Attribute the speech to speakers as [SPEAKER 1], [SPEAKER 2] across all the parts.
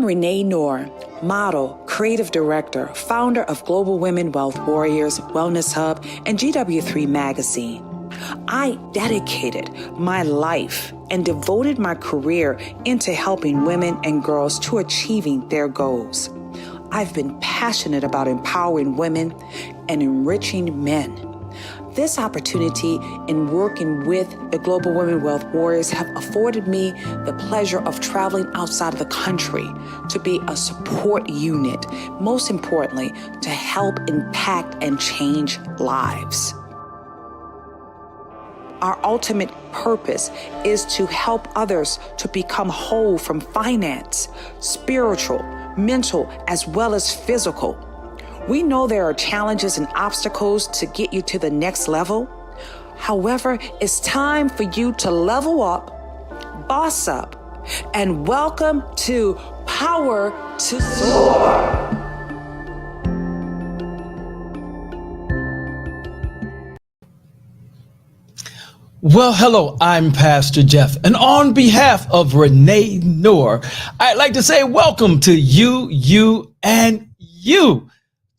[SPEAKER 1] Renee Noor, model, creative director, founder of Global Women Wealth Warriors, Wellness Hub, and GW3 magazine. I dedicated my life and devoted my career into helping women and girls to achieving their goals. I've been passionate about empowering women and enriching men. This opportunity in working with the Global Women Wealth Warriors have afforded me the pleasure of traveling outside of the country to be a support unit, most importantly, to help impact and change lives. Our ultimate purpose is to help others to become whole from finance, spiritual, mental, as well as physical. We know there are challenges and obstacles to get you to the next level. However, it's time for you to level up, boss up, and welcome to Power to Soar.
[SPEAKER 2] Well, hello, I'm Pastor Jeff, and on behalf of Renee Noor, I'd like to say welcome to you, and you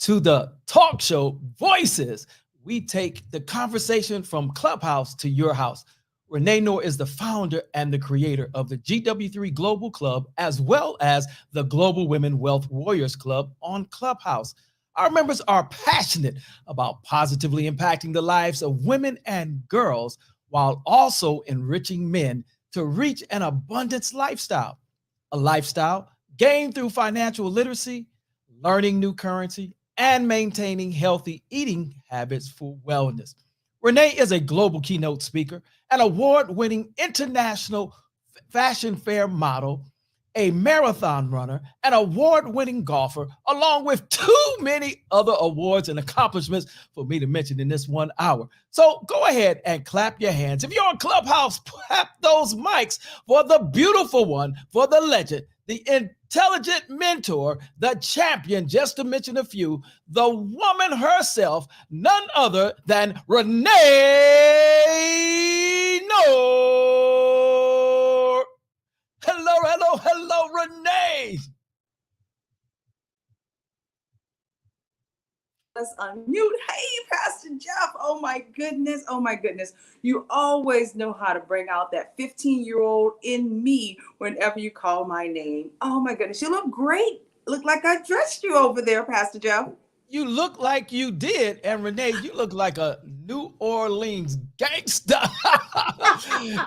[SPEAKER 2] to the talk show Voices. We take the conversation from Clubhouse to your house. Renee Noor is the founder and the creator of the GW3 Global Club, as well as the Global Women Wealth Warriors Club on Clubhouse. Our members are passionate about positively impacting the lives of women and girls while also enriching men to reach an abundance lifestyle, a lifestyle gained through financial literacy, learning new currency, and maintaining healthy eating habits for wellness. Renee is a global keynote speaker, an award-winning international fashion fair model, a marathon runner, an award-winning golfer, along with too many other awards and accomplishments for me to mention in this 1 hour. So go ahead and clap your hands. If you're on Clubhouse, clap those mics for the beautiful one, for the legend, the intelligent mentor, the champion, just to mention a few, the woman herself, none other than Renee Noor. Hello, Renee.
[SPEAKER 3] Let's unmute. Hey, Pastor Jeff. Oh my goodness. You always know how to bring out that 15-year-old in me whenever you call my name. Oh my goodness. You look great. Look like I dressed you over there, Pastor Jeff.
[SPEAKER 2] You look like you did. And Renee, you look like a New Orleans gangster.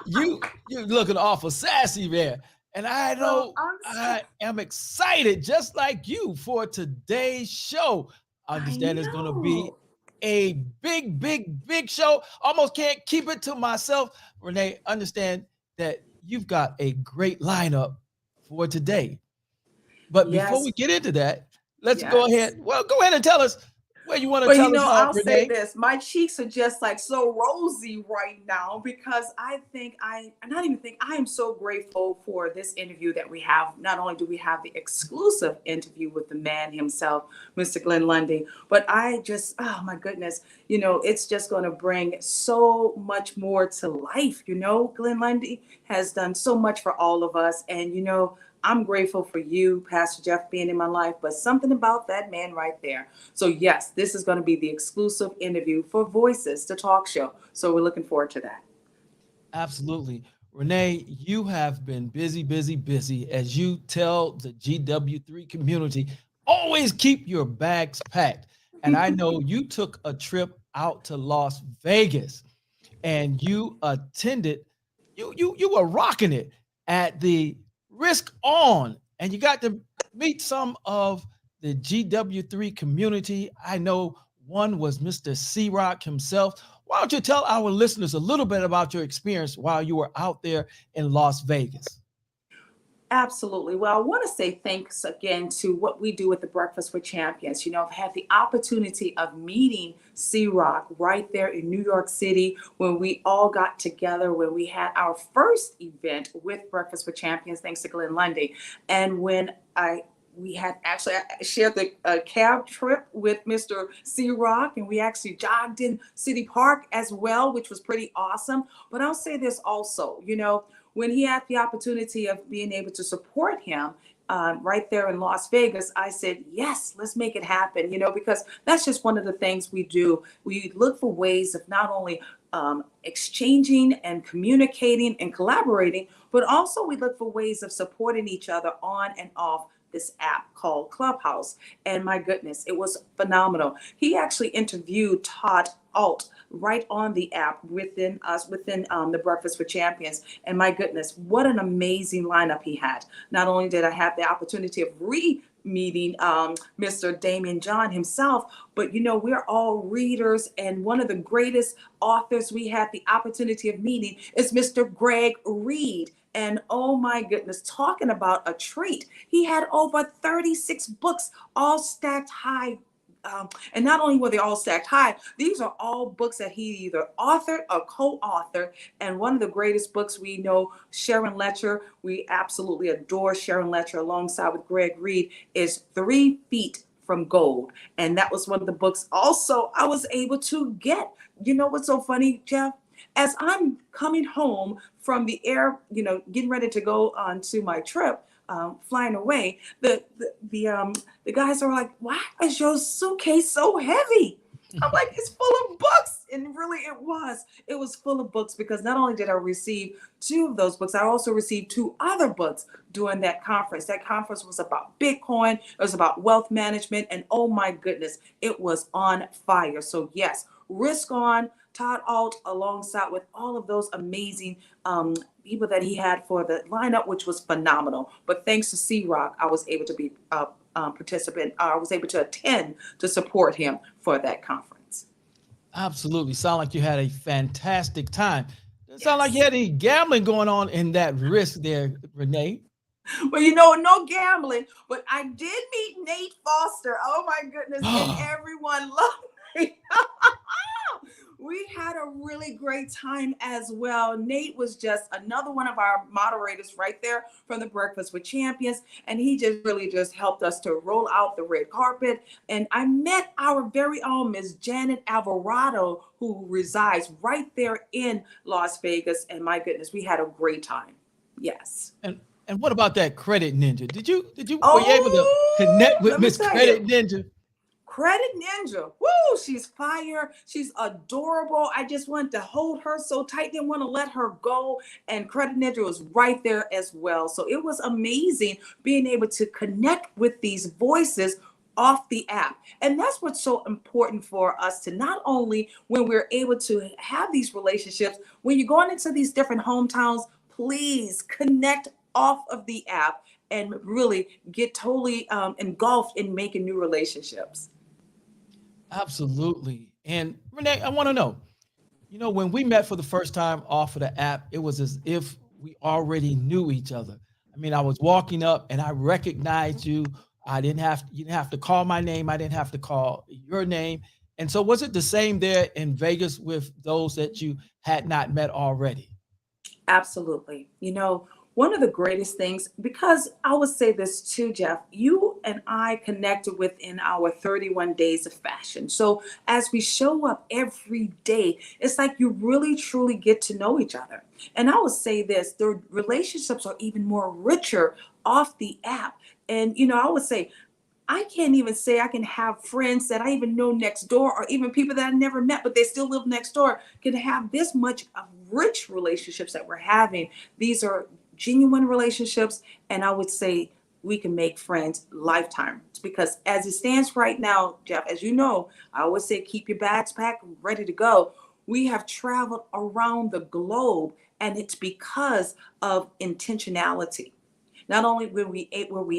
[SPEAKER 2] you looking awful sassy there. And I know I am excited, just like you, for today's show. I understand it's going to be a big show. Almost can't keep it to myself. Renee, understand that you've got a great lineup for today. But before we get into that, let's go ahead. Well, go ahead and tell us where you want to tell us.
[SPEAKER 3] I'll
[SPEAKER 2] Renee.
[SPEAKER 3] say this. My cheeks are just like so rosy right now because I am so grateful for this interview that we have. Not only do we have the exclusive interview with the man himself, Mr. Glenn Lundy, but oh my goodness, it's just going to bring so much more to life. Glenn Lundy has done so much for all of us. And, I'm grateful for you, Pastor Jeff, being in my life, but something about that man right there. So yes, this is going to be the exclusive interview for Voices, the talk show. So we're looking forward to that.
[SPEAKER 2] Absolutely. Renee, you have been busy as you tell the GW3 community, always keep your bags packed. And I know you took a trip out to Las Vegas and you attended, you were rocking it at the Risk On, and you got to meet some of the GW3 community. I know one was Mr. C-Rock himself. Why don't you tell our listeners a little bit about your experience while you were out there in Las Vegas?
[SPEAKER 3] Absolutely. Well, I want to say thanks again to what we do with the Breakfast with Champions. I've had the opportunity of meeting C-Rock right there in New York City when we all got together, when we had our first event with Breakfast with Champions, thanks to Glenn Lundy. And when I shared the cab trip with Mr. C-Rock, and we actually jogged in City Park as well, which was pretty awesome. But I'll say this also, when he had the opportunity of being able to support him right there in Las Vegas, I said, yes, let's make it happen, because that's just one of the things we do. We look for ways of not only exchanging and communicating and collaborating, but also we look for ways of supporting each other on and off this app called Clubhouse. And my goodness, it was phenomenal. He actually interviewed Todd Alt right on the app within the Breakfast with Champions. And my goodness, what an amazing lineup he had. Not only did I have the opportunity of meeting Mr. Damien John himself, but we're all readers, and one of the greatest authors we had the opportunity of meeting is Mr. Greg Reed. And oh my goodness, talking about a treat. He had over 36 books all stacked high. And not only were they all stacked high, these are all books that he either authored or co-authored. And one of the greatest books we know, Sharon Letcher, we absolutely adore Sharon Letcher alongside with Greg Reed, is 3 Feet from Gold. And that was one of the books also I was able to get. You know what's so funny, Jeff? As I'm coming home from the air, getting ready to go on to my trip, flying away, the guys are like, "Why is your suitcase so heavy?" I'm like, "It's full of books," and really, it was. It was full of books because not only did I receive 2 of those books, I also received 2 other books during that conference. That conference was about Bitcoin. It was about wealth management, and oh my goodness, it was on fire. So yes, Risk On. Todd Alt, alongside with all of those amazing people that he had for the lineup, which was phenomenal. But thanks to C-Rock, I was able to be a participant. I was able to attend to support him for that conference.
[SPEAKER 2] Absolutely. Sound like you had a fantastic time. Doesn't sound like you had any gambling going on in that Risk there, Renee.
[SPEAKER 3] Well, no gambling, but I did meet Nate Foster. Oh my goodness, and everyone loved me. We had a really great time as well. Nate was just another one of our moderators right there from the Breakfast with Champions. And he just helped us to roll out the red carpet. And I met our very own Miss Janet Alvarado, who resides right there in Las Vegas. And my goodness, we had a great time. Yes.
[SPEAKER 2] And what about that Credit Ninja? Were you able to connect with Miss Credit Ninja?
[SPEAKER 3] Credit Ninja, woo, she's fire. She's adorable. I just wanted to hold her so tight, didn't want to let her go. And Credit Ninja was right there as well. So it was amazing being able to connect with these voices off the app. And that's what's so important for us to not only when we're able to have these relationships, when you're going into these different hometowns, please connect off of the app and really get totally engulfed in making new relationships.
[SPEAKER 2] Absolutely. And Renee, I want to know, when we met for the first time off of the app, it was as if we already knew each other. I mean, I was walking up and I recognized you. You didn't have to call my name. I didn't have to call your name. And so was it the same there in Vegas with those that you had not met already?
[SPEAKER 3] Absolutely. One of the greatest things, because I would say this too, Jeff, you and I connected within our 31 days of fashion. So as we show up every day, it's like you really truly get to know each other. And I would say this, the relationships are even more richer off the app. And, I would say, I can't even say I can have friends that I even know next door, or even people that I never met, but they still live next door, can have this much of rich relationships that we're having. These are genuine relationships. And I would say we can make friends lifetime, because as it stands right now, Jeff, as you know, I always say, keep your bags packed, ready to go. We have traveled around the globe, and it's because of intentionality. Not only were we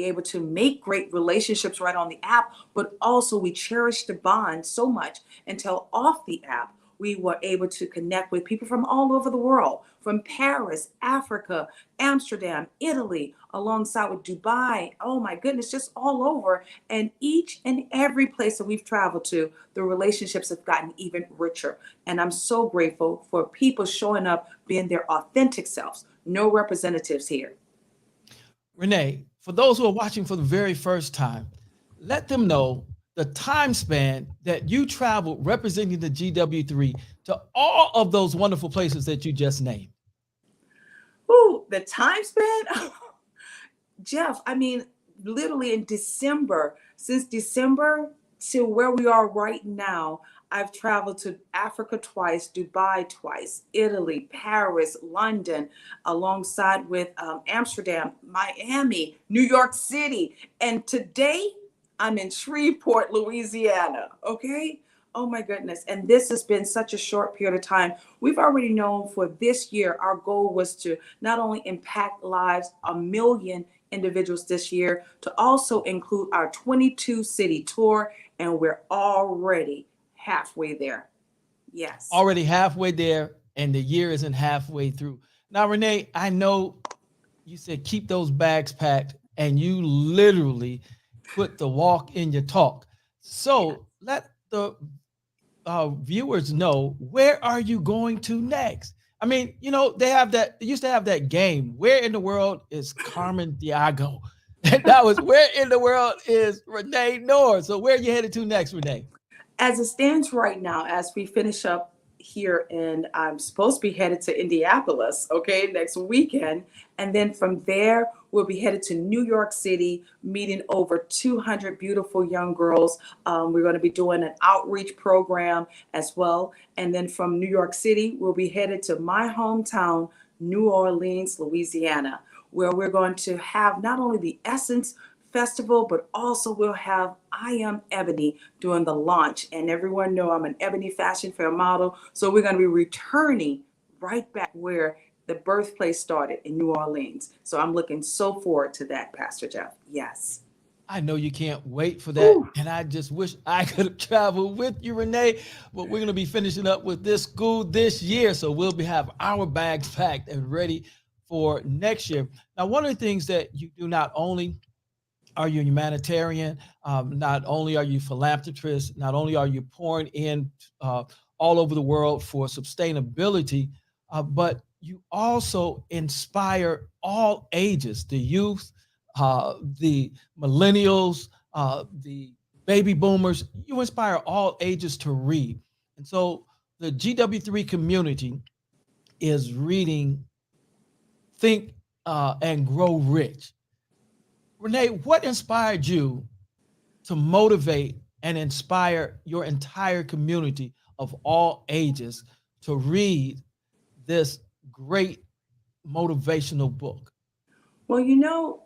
[SPEAKER 3] able to make great relationships right on the app, but also we cherished the bond so much until off the app, we were able to connect with people from all over the world, from Paris, Africa, Amsterdam, Italy, alongside with Dubai. Oh my goodness, just all over. And each and every place that we've traveled to, the relationships have gotten even richer. And I'm so grateful for people showing up, being their authentic selves. No representatives here.
[SPEAKER 2] Renee, for those who are watching for the very first time, let them know the time span that you traveled representing the GW3 to all of those wonderful places that you just named.
[SPEAKER 3] Ooh, the time span? Jeff, I mean, literally in December. Since December to where we are right now, I've traveled to Africa twice, Dubai twice, Italy, Paris, London, alongside with Amsterdam, Miami, New York City. And today I'm in Shreveport, Louisiana. Okay. Oh my goodness. And this has been such a short period of time. We've already known for this year, our goal was to not only impact lives, 1 million individuals this year, to also include our 22 city tour. And we're already halfway there. Yes.
[SPEAKER 2] Already halfway there, and the year isn't halfway through. Now, Renee, I know you said keep those bags packed, and you literally put the walk in your talk.
[SPEAKER 3] Yeah.
[SPEAKER 2] So let the viewers know, where are you going to next? I mean, they used to have that game. Where in the world is Carmen Diago? And that was where in the world is Renee Noor? So where are you headed to next, Renee?
[SPEAKER 3] As it stands right now, as we finish up here, and I'm supposed to be headed to Indianapolis, okay, next weekend. And then from there, we'll be headed to New York City, meeting over 200 beautiful young girls. We're going to be doing an outreach program as well. And then from New York City, we'll be headed to my hometown, New Orleans, Louisiana, where we're going to have not only the Essence Festival, but also we'll have I Am Ebony doing the launch. And everyone know I'm an Ebony Fashion Fair model. So we're going to be returning right back where the birthplace started in New Orleans. So I'm looking so forward to that, Pastor Jeff. Yes.
[SPEAKER 2] I know you can't wait for that.
[SPEAKER 3] Ooh.
[SPEAKER 2] And I just wish I could have traveled with you, Renee. But we're going to be finishing up with this school this year. So we'll have our bags packed and ready for next year. Now, one of the things that you do, not only are you a humanitarian, not only are you philanthropist, not only are you pouring in all over the world for sustainability, but you also inspire all ages, the youth, the millennials, the baby boomers. You inspire all ages to read. And so the GW3 community is reading Think and Grow Rich. Renee, what inspired you to motivate and inspire your entire community of all ages to read this great motivational book?
[SPEAKER 3] Well,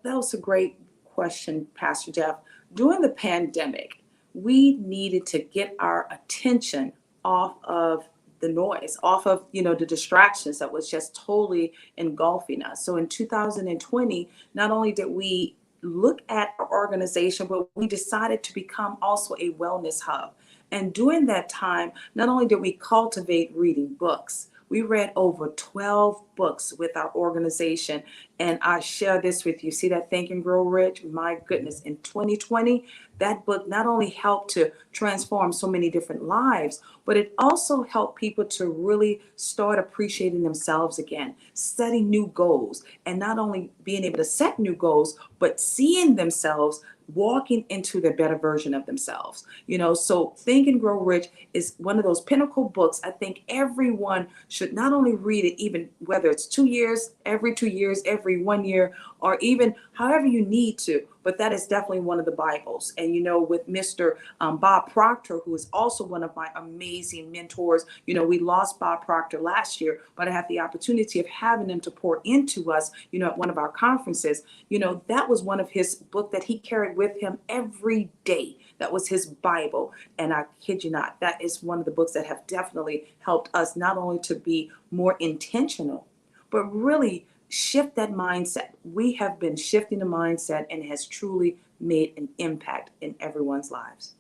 [SPEAKER 3] that was a great question, Pastor Jeff. During the pandemic, we needed to get our attention off of the noise, off of, the distractions that was just totally engulfing us. So in 2020, not only did we look at our organization, but we decided to become also a wellness hub. And during that time, not only did we cultivate reading books, we read over 12 books with our organization. And I share this with you. See that Think and Grow Rich? My goodness, in 2020, that book not only helped to transform so many different lives, but it also helped people to really start appreciating themselves again, setting new goals, and not only being able to set new goals, but seeing themselves walking into the better version of themselves. So Think and Grow Rich is one of those pinnacle books. I think everyone should not only read it, even whether it's 2 years, every 2 years, every 1 year, or even however you need to. But that is definitely one of the Bibles. And with Mr. Bob Proctor, who is also one of my amazing mentors, we lost Bob Proctor last year, but I had the opportunity of having him to pour into us, at one of our conferences. That was one of his book that he carried with him every day. That was his Bible. And I kid you not, that is one of the books that have definitely helped us not only to be more intentional, but really shift that mindset. We have been shifting the mindset, and it has truly made an impact in everyone's lives.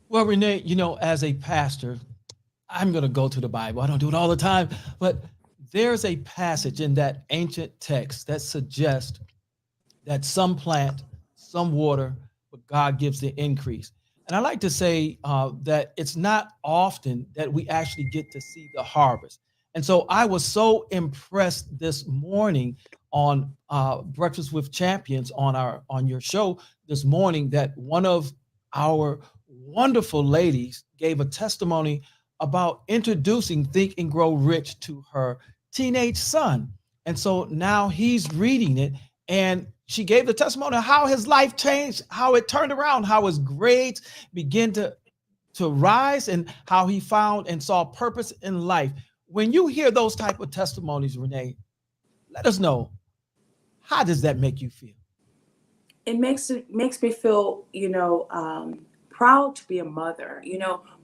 [SPEAKER 2] Well, Renee, as a pastor, I'm going to go to the Bible. I don't do it all the time, but there's a passage in that ancient text that suggests that some plant, some water, but God gives the increase. And I like to say that it's not often that we actually get to see the harvest. And so I was so impressed this morning on Breakfast with Champions on your show this morning that one of our wonderful ladies gave a testimony about introducing Think and Grow Rich to her teenage son. And so now he's reading it, and she gave the testimony of how his life changed, how it turned around, how his grades began to rise, and how he found and saw purpose in life. When you hear those type of testimonies, Renee, let us know, how does that make you feel?
[SPEAKER 3] It makes me feel, proud to be a mother.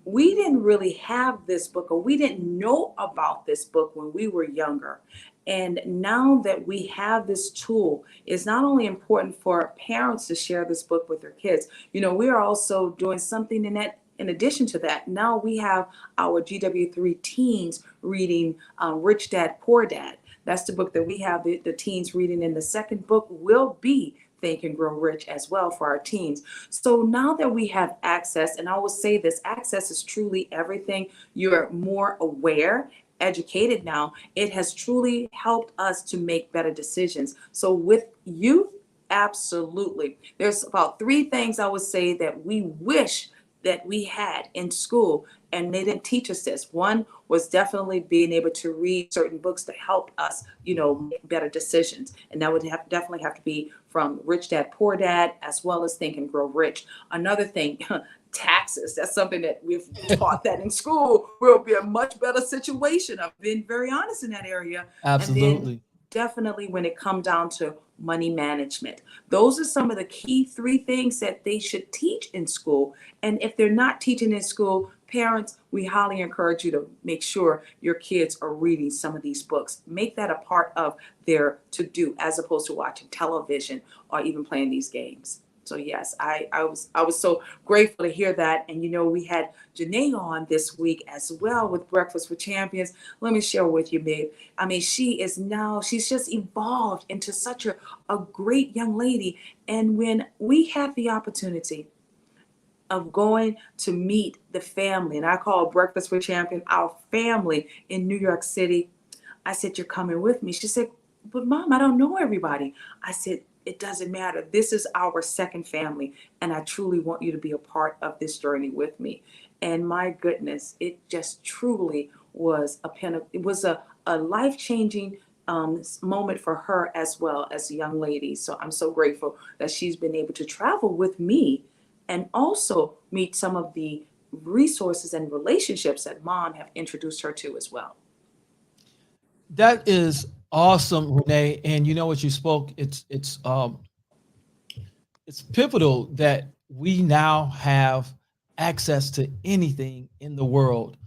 [SPEAKER 3] We didn't really have this book, or we didn't know about this book when we were younger. And now that we have this tool, it's not only important for parents to share this book with their kids. We are also doing something in that. In addition to that, now we have our GW3 teens reading Rich Dad Poor Dad. That's the book that we have the teens reading, and the second book will be Think and Grow Rich as well for our teens. So now that we have access, and I will say this, access is truly everything. You're more aware, educated now. It has truly helped us to make better decisions. So with youth, absolutely. There's about three things I would say that we wish that we had in school, and they didn't teach us this. One was definitely being able to read certain books to help us, make better decisions. And that would definitely have to be from Rich Dad Poor Dad, as well as Think and Grow Rich. Another thing, taxes. That's something that we've taught that in school will be a much better situation. I've been very honest in that area. And then
[SPEAKER 2] Absolutely.
[SPEAKER 3] definitely when it comes down to money management. Those are some of the key three things that they should teach in school. And if they're not teaching in school, parents, we highly encourage you to make sure your kids are reading some of these books. Make that a part of their to do, as opposed to watching television or even playing these games. So yes, I was so grateful to hear that. And we had Janae on this week as well with Breakfast with Champions. Let me share with you, babe. I mean, she's just evolved into such a great young lady. And when we had the opportunity of going to meet the family, and I call Breakfast with Champions our family in New York City, I said, "You're coming with me." She said, "But mom, I don't know everybody." I said, "It doesn't matter. This is our second family, and I truly want you to be a part of this journey with me." And my goodness, it just truly was it was a life-changing moment for her as well as a young lady. So I'm so grateful that she's been able to travel with me and also meet some of the resources and relationships that mom have introduced her to as well.
[SPEAKER 2] That is awesome, Renee. And you know what you spoke, it's pivotal that we now have access to anything in the world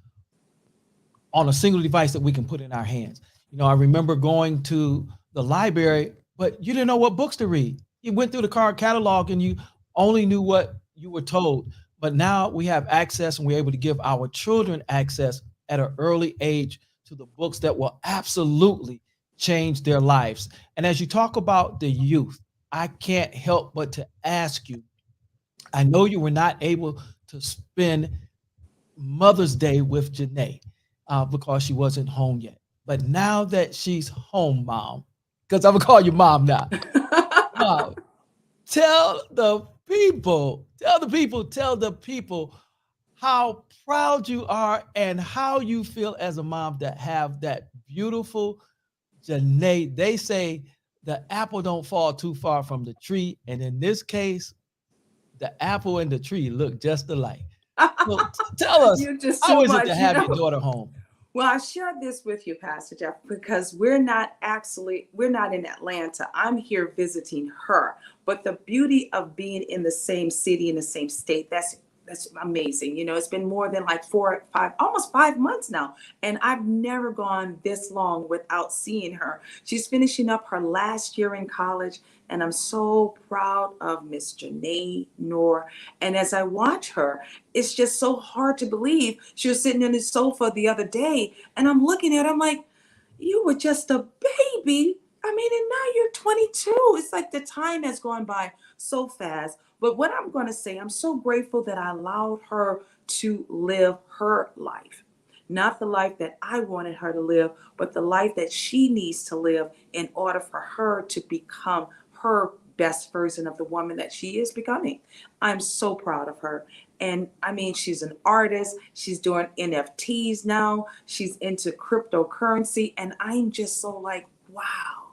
[SPEAKER 2] on a single device that we can put in our hands. I remember going to the library, but you didn't know what books to read. You went through the card catalog and you only knew what you were told. But now we have access, and we're able to give our children access at an early age to the books that will absolutely change their lives. And as you talk about the youth, I can't help but to ask you, I know you were not able to spend Mother's Day with Janae because she wasn't home yet. But now that she's home, mom, because I'm gonna call you mom now, mom, tell the people how proud you are and how you feel as a mom to have that beautiful Janae. They say the apple don't fall too far from the tree, and in this case, the apple and the tree look just alike. So tell us,
[SPEAKER 3] You're just
[SPEAKER 2] how
[SPEAKER 3] too
[SPEAKER 2] is it
[SPEAKER 3] much,
[SPEAKER 2] to have your daughter home?
[SPEAKER 3] Well, I shared this with you, Pastor Jeff, because we're not in Atlanta. I'm here visiting her. But the beauty of being in the same city, in the same state, that's amazing. It's been more than like 4, 5, almost 5 months now. And I've never gone this long without seeing her. She's finishing up her last year in college. And I'm so proud of Miss Janae Noor. And as I watch her, it's just so hard to believe. She was sitting on the sofa the other day, and I'm looking at her, I'm like, "You were just a baby. I mean, and now you're 22." It's like the time has gone by so fast. But what I'm going to say, I'm so grateful that I allowed her to live her life. Not the life that I wanted her to live, but the life that she needs to live in order for her to become her best version of the woman that she is becoming. I'm so proud of her. And I mean, she's an artist. She's doing NFTs now. She's into cryptocurrency. And I'm just so like, wow,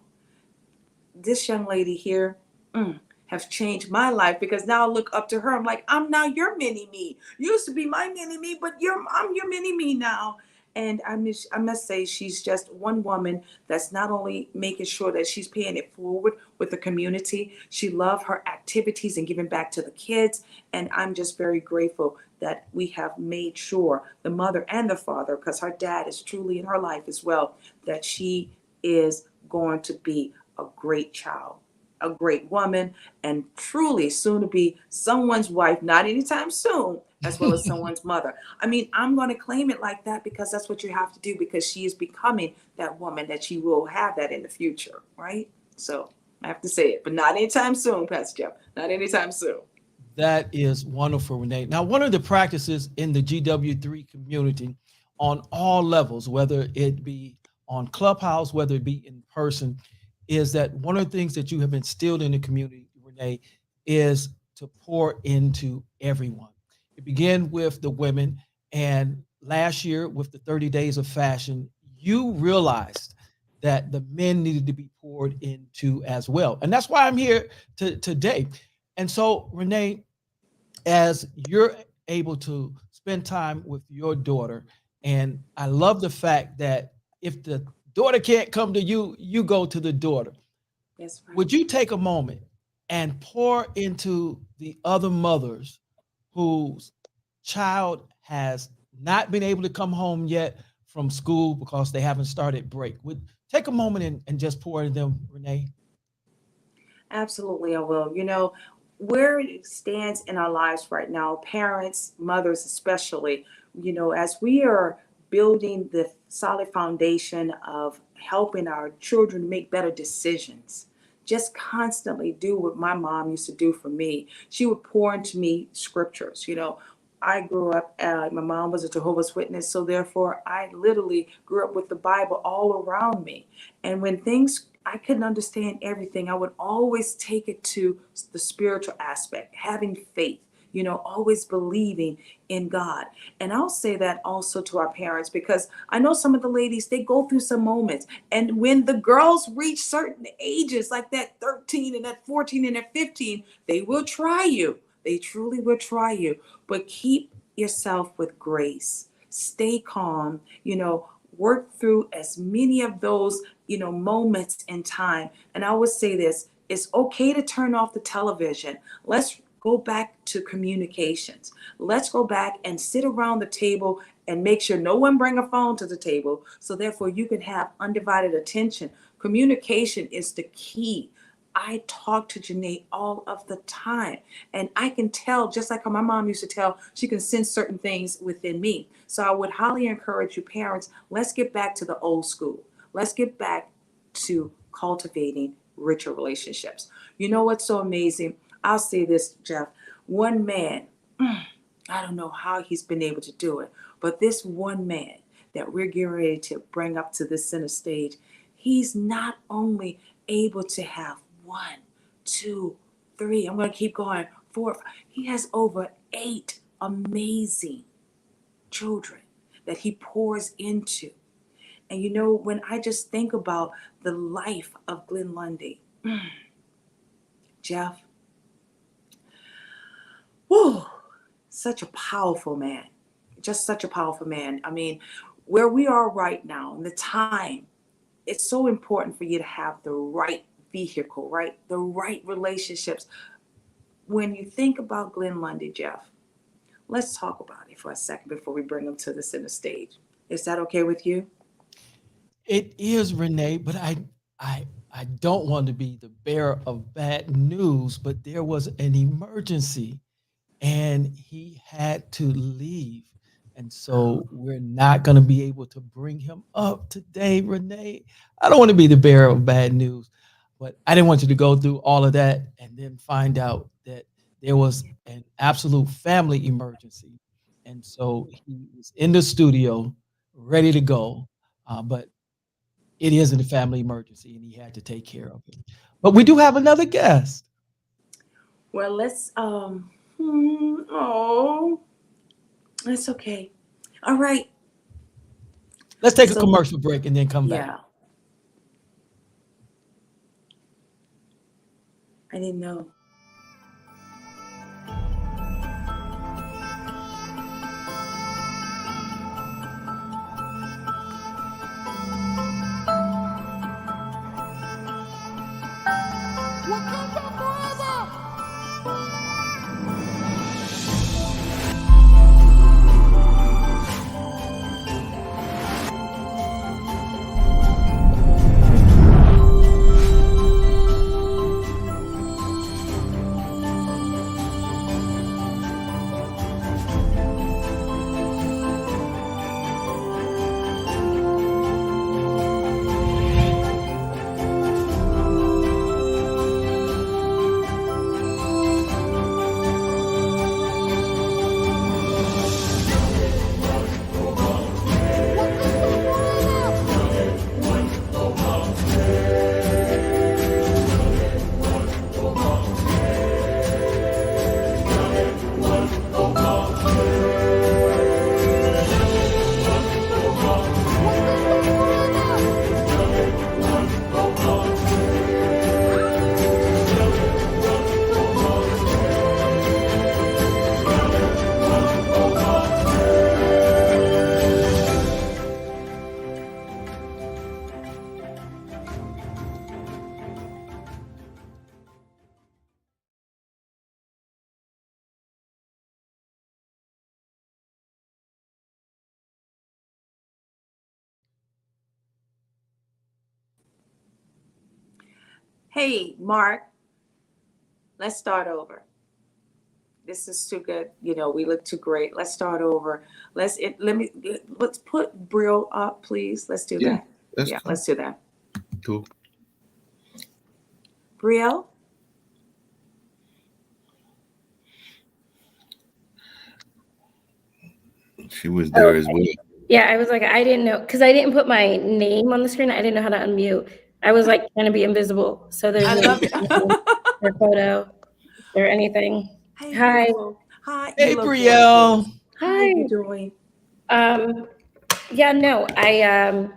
[SPEAKER 3] this young lady here, mm, have changed my life because now I look up to her. I'm like, I'm now your mini me. You used to be my mini me, but I'm your mini me now. And I must say, she's just one woman that's not only making sure that she's paying it forward with the community. She loves her activities and giving back to the kids. And I'm just very grateful that we have made sure, the mother and the father, because her dad is truly in her life as well, that she is going to be a great child, a great woman, and truly soon to be someone's wife, not anytime soon, as well as someone's mother. I mean, I'm going to claim it like that because that's what you have to do, because she is becoming that woman that she will have that in the future, right? So I have to say it, but not anytime soon, Pastor Jeff. Not anytime soon.
[SPEAKER 2] That is wonderful, Renee. Now, one of the practices in the GW3 community on all levels, whether it be on Clubhouse, whether it be in person, is that one of the things that you have instilled in the community, Renee, is to pour into everyone. It began with the women, and last year with the 30 Days of Fashion, you realized that the men needed to be poured into as well. And that's why I'm here today. And so, Renee, as you're able to spend time with your daughter, and I love the fact that if the daughter can't come to you, you go to the daughter.
[SPEAKER 3] That's right.
[SPEAKER 2] Would you take a moment and pour into the other mothers whose child has not been able to come home yet from school because they haven't started break? Would take a moment and just pour into them, Renee?
[SPEAKER 3] Absolutely, I will. You know, where it stands in our lives right now, parents, mothers especially, you know, as we are building the solid foundation of helping our children make better decisions, just constantly do what my mom used to do for me. She would pour into me scriptures. You know, I grew up, my mom was a Jehovah's Witness, so therefore I literally grew up with the Bible all around me. And when things I couldn't understand everything, I would always take it to the spiritual aspect, having faith, you know, always believing in God. And I'll say that also to our parents, because I know some of the ladies, they go through some moments. And when the girls reach certain ages, like that 13 and that 14 and that 15, they will try you. They truly will try you. But keep yourself with grace. Stay calm, you know, work through as many of those, you know, moments in time. And I would say this, it's okay to turn off the television. Let's go back to communications. Let's go back and sit around the table and make sure no one bring a phone to the table, so therefore you can have undivided attention. Communication is the key. I talk to Janae all of the time. And I can tell, just like how my mom used to tell, she can sense certain things within me. So I would highly encourage you, parents, let's get back to the old school. Let's get back to cultivating richer relationships. You know what's so amazing? I'll say this, Jeff. One man, I don't know how he's been able to do it, but this one man that we're getting ready to bring up to the center stage, he's not only able to have one, two, three, I'm going to keep going, four, he has over eight amazing children that he pours into. And you know, when I just think about the life of Glenn Lundy, Jeff, whew, such a powerful man, just such a powerful man. I mean, where we are right now, in the time, it's so important for you to have the right vehicle, right? The right relationships. When you think about Glenn Lundy, Jeff, let's talk about it for a second before we bring him to the center stage. Is that okay with you?
[SPEAKER 2] It is, Renee, but I don't want to be the bearer of bad news, but there was an emergency and he had to leave. And so we're not going to be able to bring him up today, Renee. I don't want to be the bearer of bad news, but I didn't want you to go through all of that and then find out that there was an absolute family emergency. And so he was in the studio, ready to go. But it isn't a family emergency and he had to take care of it. But we do have another guest.
[SPEAKER 3] Well, let's oh, that's okay. All right.
[SPEAKER 2] Let's take a
[SPEAKER 3] So
[SPEAKER 2] commercial break and then come back.
[SPEAKER 3] yeah. I didn't know. Hey, Mark, let's start over. This is too good. You know, we look too great. Let's start over. Let's put Brill up, please. Let's do
[SPEAKER 4] Yeah,
[SPEAKER 3] that.
[SPEAKER 4] that's
[SPEAKER 3] Yeah,
[SPEAKER 4] fine.
[SPEAKER 3] let's do that.
[SPEAKER 4] Cool.
[SPEAKER 3] Brielle?
[SPEAKER 4] She was there as well.
[SPEAKER 5] Yeah, I was like, I didn't know, because I didn't put my name on the screen. I didn't know how to unmute. I was like trying to be invisible. So there's
[SPEAKER 3] I
[SPEAKER 5] no
[SPEAKER 3] love it.
[SPEAKER 5] or photo or anything.
[SPEAKER 3] Hey,
[SPEAKER 5] Hi.
[SPEAKER 3] beautiful. Hi.
[SPEAKER 2] Hey,
[SPEAKER 3] You look
[SPEAKER 2] Brielle.
[SPEAKER 3] gorgeous. How are
[SPEAKER 5] Hi.
[SPEAKER 3] you doing?
[SPEAKER 5] Yeah, no, I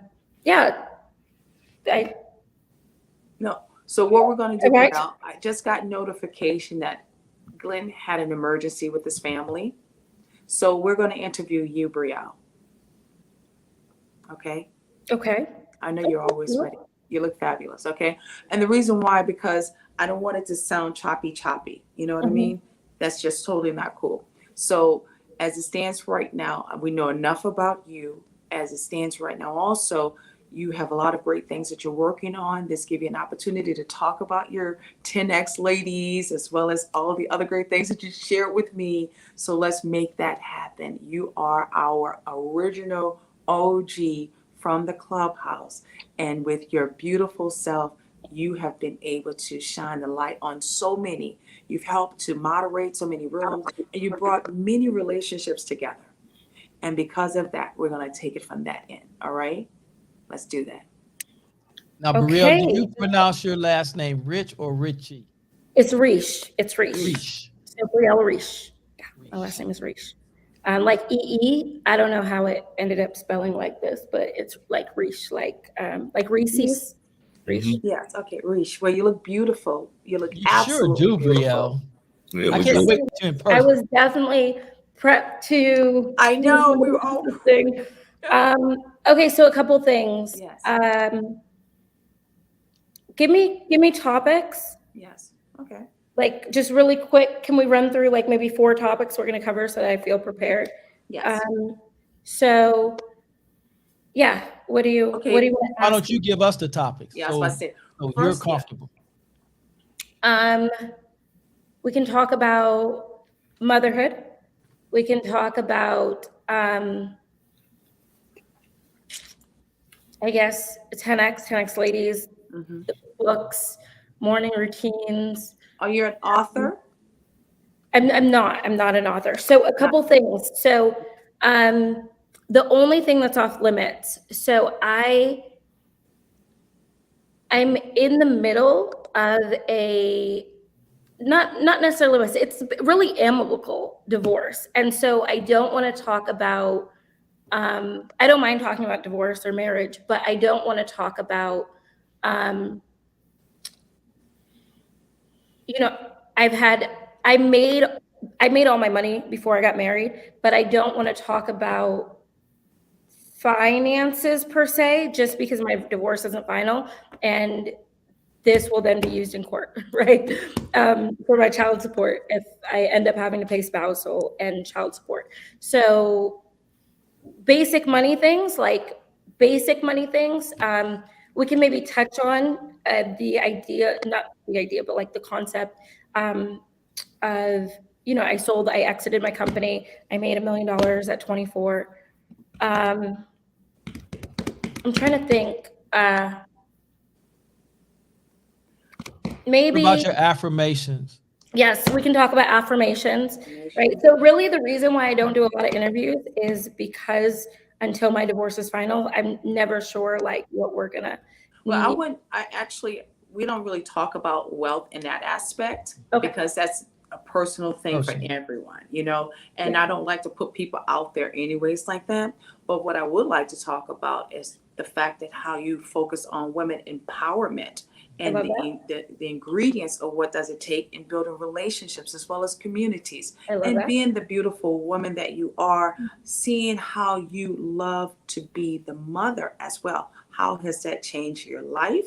[SPEAKER 3] No. So what we're going to do,
[SPEAKER 5] Okay.
[SPEAKER 3] Brielle, I just got notification that Glenn had an emergency with his family. So we're going to interview you, Brielle. Okay?
[SPEAKER 5] okay.
[SPEAKER 3] I know you're always ready. You look fabulous, okay? And the reason why, because I don't want it to sound choppy. You know what I mean? That's just totally not cool. So as it stands right now, we know enough about you as it stands right now. Also, you have a lot of great things that you're working on. This give you an opportunity to talk about your 10X ladies, as well as all the other great things that you shared with me. So let's make that happen. You are our original OG from the clubhouse. And with your beautiful self, you have been able to shine the light on so many. You've helped to moderate so many rooms, and you brought many relationships together. And because of that, we're going to take it from that end. All right? Let's do that.
[SPEAKER 2] Now,
[SPEAKER 5] Okay.
[SPEAKER 2] Brielle, do you pronounce your last name Rich or Richie?
[SPEAKER 5] It's Riche. It's Riche.
[SPEAKER 2] Riche.
[SPEAKER 5] So Brielle Riche. Yeah, my
[SPEAKER 2] Riche.
[SPEAKER 5] last name is Riche. Like EE, I don't know how it ended up spelling like this, but it's like Riche, like Reese's. Riche.
[SPEAKER 3] Yes. Okay, Riche. Well, you look beautiful. You look
[SPEAKER 2] You sure
[SPEAKER 3] absolutely
[SPEAKER 2] do,
[SPEAKER 3] beautiful.
[SPEAKER 2] Brielle.
[SPEAKER 4] Yeah,
[SPEAKER 2] I
[SPEAKER 4] we
[SPEAKER 2] can't
[SPEAKER 4] do.
[SPEAKER 2] wait to meet you in
[SPEAKER 5] I
[SPEAKER 2] person.
[SPEAKER 5] was definitely prepped to.
[SPEAKER 3] I know, we were all.
[SPEAKER 5] Thing. Okay, so a couple things.
[SPEAKER 3] Yes.
[SPEAKER 5] Give me topics.
[SPEAKER 3] Yes. Okay.
[SPEAKER 5] Like just really quick, can we run through like maybe 4 topics we're going to cover so that I feel prepared?
[SPEAKER 3] Yes.
[SPEAKER 5] So yeah, what do you want to
[SPEAKER 2] Why
[SPEAKER 5] ask?
[SPEAKER 2] don't you give us the topics?
[SPEAKER 3] Yeah, that's what I said.
[SPEAKER 2] So
[SPEAKER 3] First,
[SPEAKER 2] you're
[SPEAKER 3] yeah.
[SPEAKER 2] comfortable.
[SPEAKER 5] We can talk about motherhood. We can talk about I guess 10X ladies, the books, morning routines.
[SPEAKER 3] Oh, you're an author?
[SPEAKER 5] I'm not an author. So a couple things. So the only thing that's off limits. So I'm in the middle of a not necessarily, it's really amicable divorce. And so I don't want to talk about I don't mind talking about divorce or marriage, but I don't want to talk about you know, I made all my money before I got married, but I don't want to talk about finances per se, just because my divorce isn't final. And this will then be used in court, right? For my child support if I end up having to pay spousal and child support. So basic money things, we can maybe touch on the idea, not the idea, but like the concept of, I exited my company. I made $1 million at 24. I'm trying to think.
[SPEAKER 2] What
[SPEAKER 5] Maybe.
[SPEAKER 2] about your affirmations?
[SPEAKER 5] Yes, we can talk about affirmations, right? So really the reason why I don't do a lot of interviews is because until my divorce is final, I'm never sure like what we're gonna
[SPEAKER 3] Well,
[SPEAKER 5] need.
[SPEAKER 3] we don't really talk about wealth in that aspect
[SPEAKER 5] Okay.
[SPEAKER 3] because that's a personal thing for
[SPEAKER 2] Personal.
[SPEAKER 3] everyone, and
[SPEAKER 5] Yeah.
[SPEAKER 3] I don't like to put people out there anyways like that. But what I would like to talk about is the fact that how you focus on women empowerment
[SPEAKER 5] I
[SPEAKER 3] and
[SPEAKER 5] love that.
[SPEAKER 3] the ingredients of what does it take in building relationships as well as communities
[SPEAKER 5] I love
[SPEAKER 3] and
[SPEAKER 5] that.
[SPEAKER 3] being the beautiful woman that you are, seeing how you love to be the mother as well. How has that changed your life?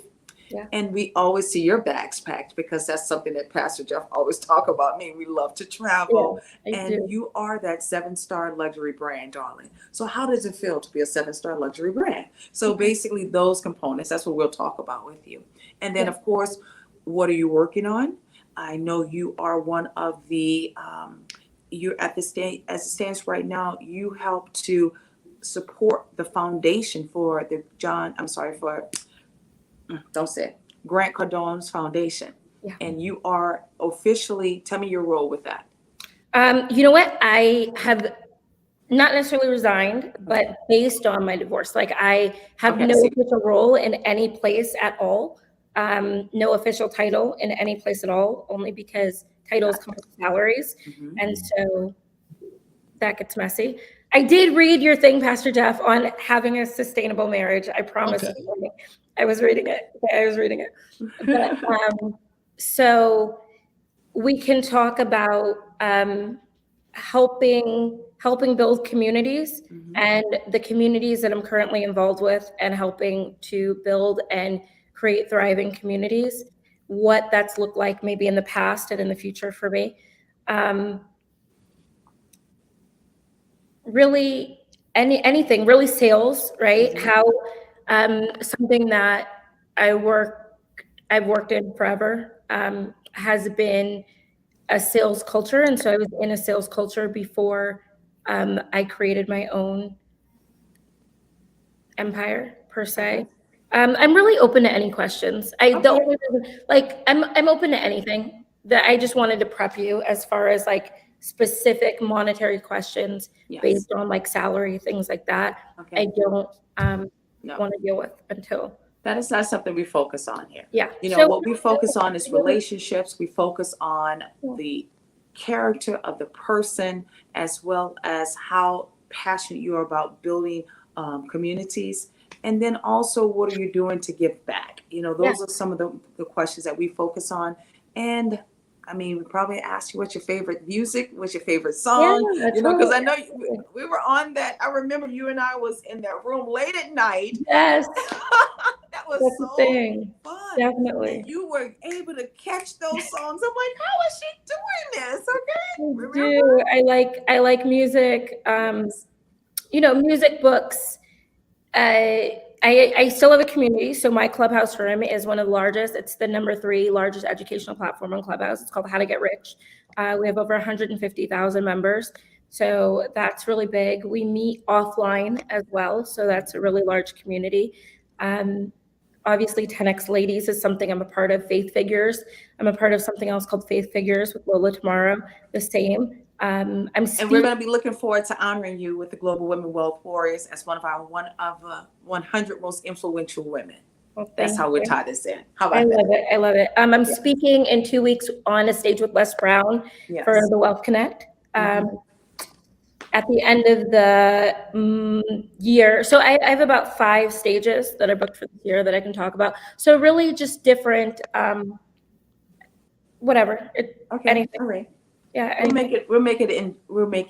[SPEAKER 5] Yeah.
[SPEAKER 3] And we always see your bags packed because that's something that Pastor Jeff always talk about. Me, we love to travel,
[SPEAKER 5] Yeah, I
[SPEAKER 3] and
[SPEAKER 5] do.
[SPEAKER 3] you are that 7-star luxury brand, darling. So how does it feel to be a 7-star luxury brand? So basically, those components. That's what we'll talk about with you. And then,
[SPEAKER 5] Yeah.
[SPEAKER 3] of course, what are you working on? I know you are one of the. You're at the state as it stands right now. You help to support the foundation for the don't say it, Grant Cardone's foundation.
[SPEAKER 5] Yeah.
[SPEAKER 3] And you are officially, tell me your role with that.
[SPEAKER 5] You know what? I have not necessarily resigned, but based on my divorce, like I have
[SPEAKER 3] Okay, I
[SPEAKER 5] no
[SPEAKER 3] see.
[SPEAKER 5] official role in any place at all. No official title in any place at all, only because titles come with salaries.
[SPEAKER 3] Mhm.
[SPEAKER 5] And so that gets messy. I did read your thing, Pastor Jeff, on having a sustainable marriage. I promise
[SPEAKER 2] Okay.
[SPEAKER 5] you. I was reading it. But so we can talk about helping build communities
[SPEAKER 3] Mhm.
[SPEAKER 5] and the communities that I'm currently involved with, and helping to build and create thriving communities, what that's looked like maybe in the past and in the future for me. Really anything, really sales, right?
[SPEAKER 3] Mhm.
[SPEAKER 5] How something that I've worked in forever has been a sales culture. And so I was in a sales culture before I created my own empire per se.
[SPEAKER 3] Okay.
[SPEAKER 5] I'm really open to any questions. The
[SPEAKER 3] Okay.
[SPEAKER 5] only reason, like I'm open to anything. That I just wanted to prep you as far as like specific monetary questions
[SPEAKER 3] Yes.
[SPEAKER 5] based on like salary, things like that.
[SPEAKER 3] Okay.
[SPEAKER 5] I don't
[SPEAKER 3] No,
[SPEAKER 5] want to deal with until
[SPEAKER 3] that is not something we focus on here.
[SPEAKER 5] yeah.
[SPEAKER 3] What we focus on is relationships. We focus on the character of the person as well as how passionate you are about building communities. And then also, what are you doing to give back? Those are some of the questions that we focus on. And I mean, we probably asked you what's your favorite music, what's your favorite song,
[SPEAKER 5] Yeah,
[SPEAKER 3] because I
[SPEAKER 5] totally.
[SPEAKER 3] know we were on that. I remember you and I was in that room late at night.
[SPEAKER 5] Yes,
[SPEAKER 3] That was
[SPEAKER 5] that's the
[SPEAKER 3] so
[SPEAKER 5] thing.
[SPEAKER 3] fun.
[SPEAKER 5] Definitely.
[SPEAKER 3] And you were able to catch those songs. I'm like, how is she doing this? Okay.
[SPEAKER 5] I
[SPEAKER 3] Remember?
[SPEAKER 5] do. I like music. Music books. I still have a community. So my Clubhouse room is one of the largest. It's the number 3 largest educational platform on Clubhouse. It's called How to Get Rich. We have over 150,000 members. So that's really big. We meet offline as well. So that's a really large community. Obviously 10X Ladies is something I'm a part of. Faith Figures. I'm a part of something else called Faith Figures with Lola Tomorrow. The same. I'm
[SPEAKER 3] And we're
[SPEAKER 5] speaking.
[SPEAKER 3] going to be looking forward to honoring you with the Global Women Wealth Warriors as one of 100 most influential women.
[SPEAKER 5] Well,
[SPEAKER 3] That's how we tie this in. How
[SPEAKER 5] I
[SPEAKER 3] about
[SPEAKER 5] love
[SPEAKER 3] that?
[SPEAKER 5] it. I love it. I'm speaking in 2 weeks on a stage with Les Brown
[SPEAKER 3] Yes.
[SPEAKER 5] for the Wealth Connect.
[SPEAKER 3] Mhm.
[SPEAKER 5] At the end of the year. So I have about 5 stages that are booked for this year that I can talk about. So really just different whatever.
[SPEAKER 3] Okay.
[SPEAKER 5] Anything.
[SPEAKER 3] All right.
[SPEAKER 5] Yeah.
[SPEAKER 3] We'll
[SPEAKER 5] Anything.
[SPEAKER 3] make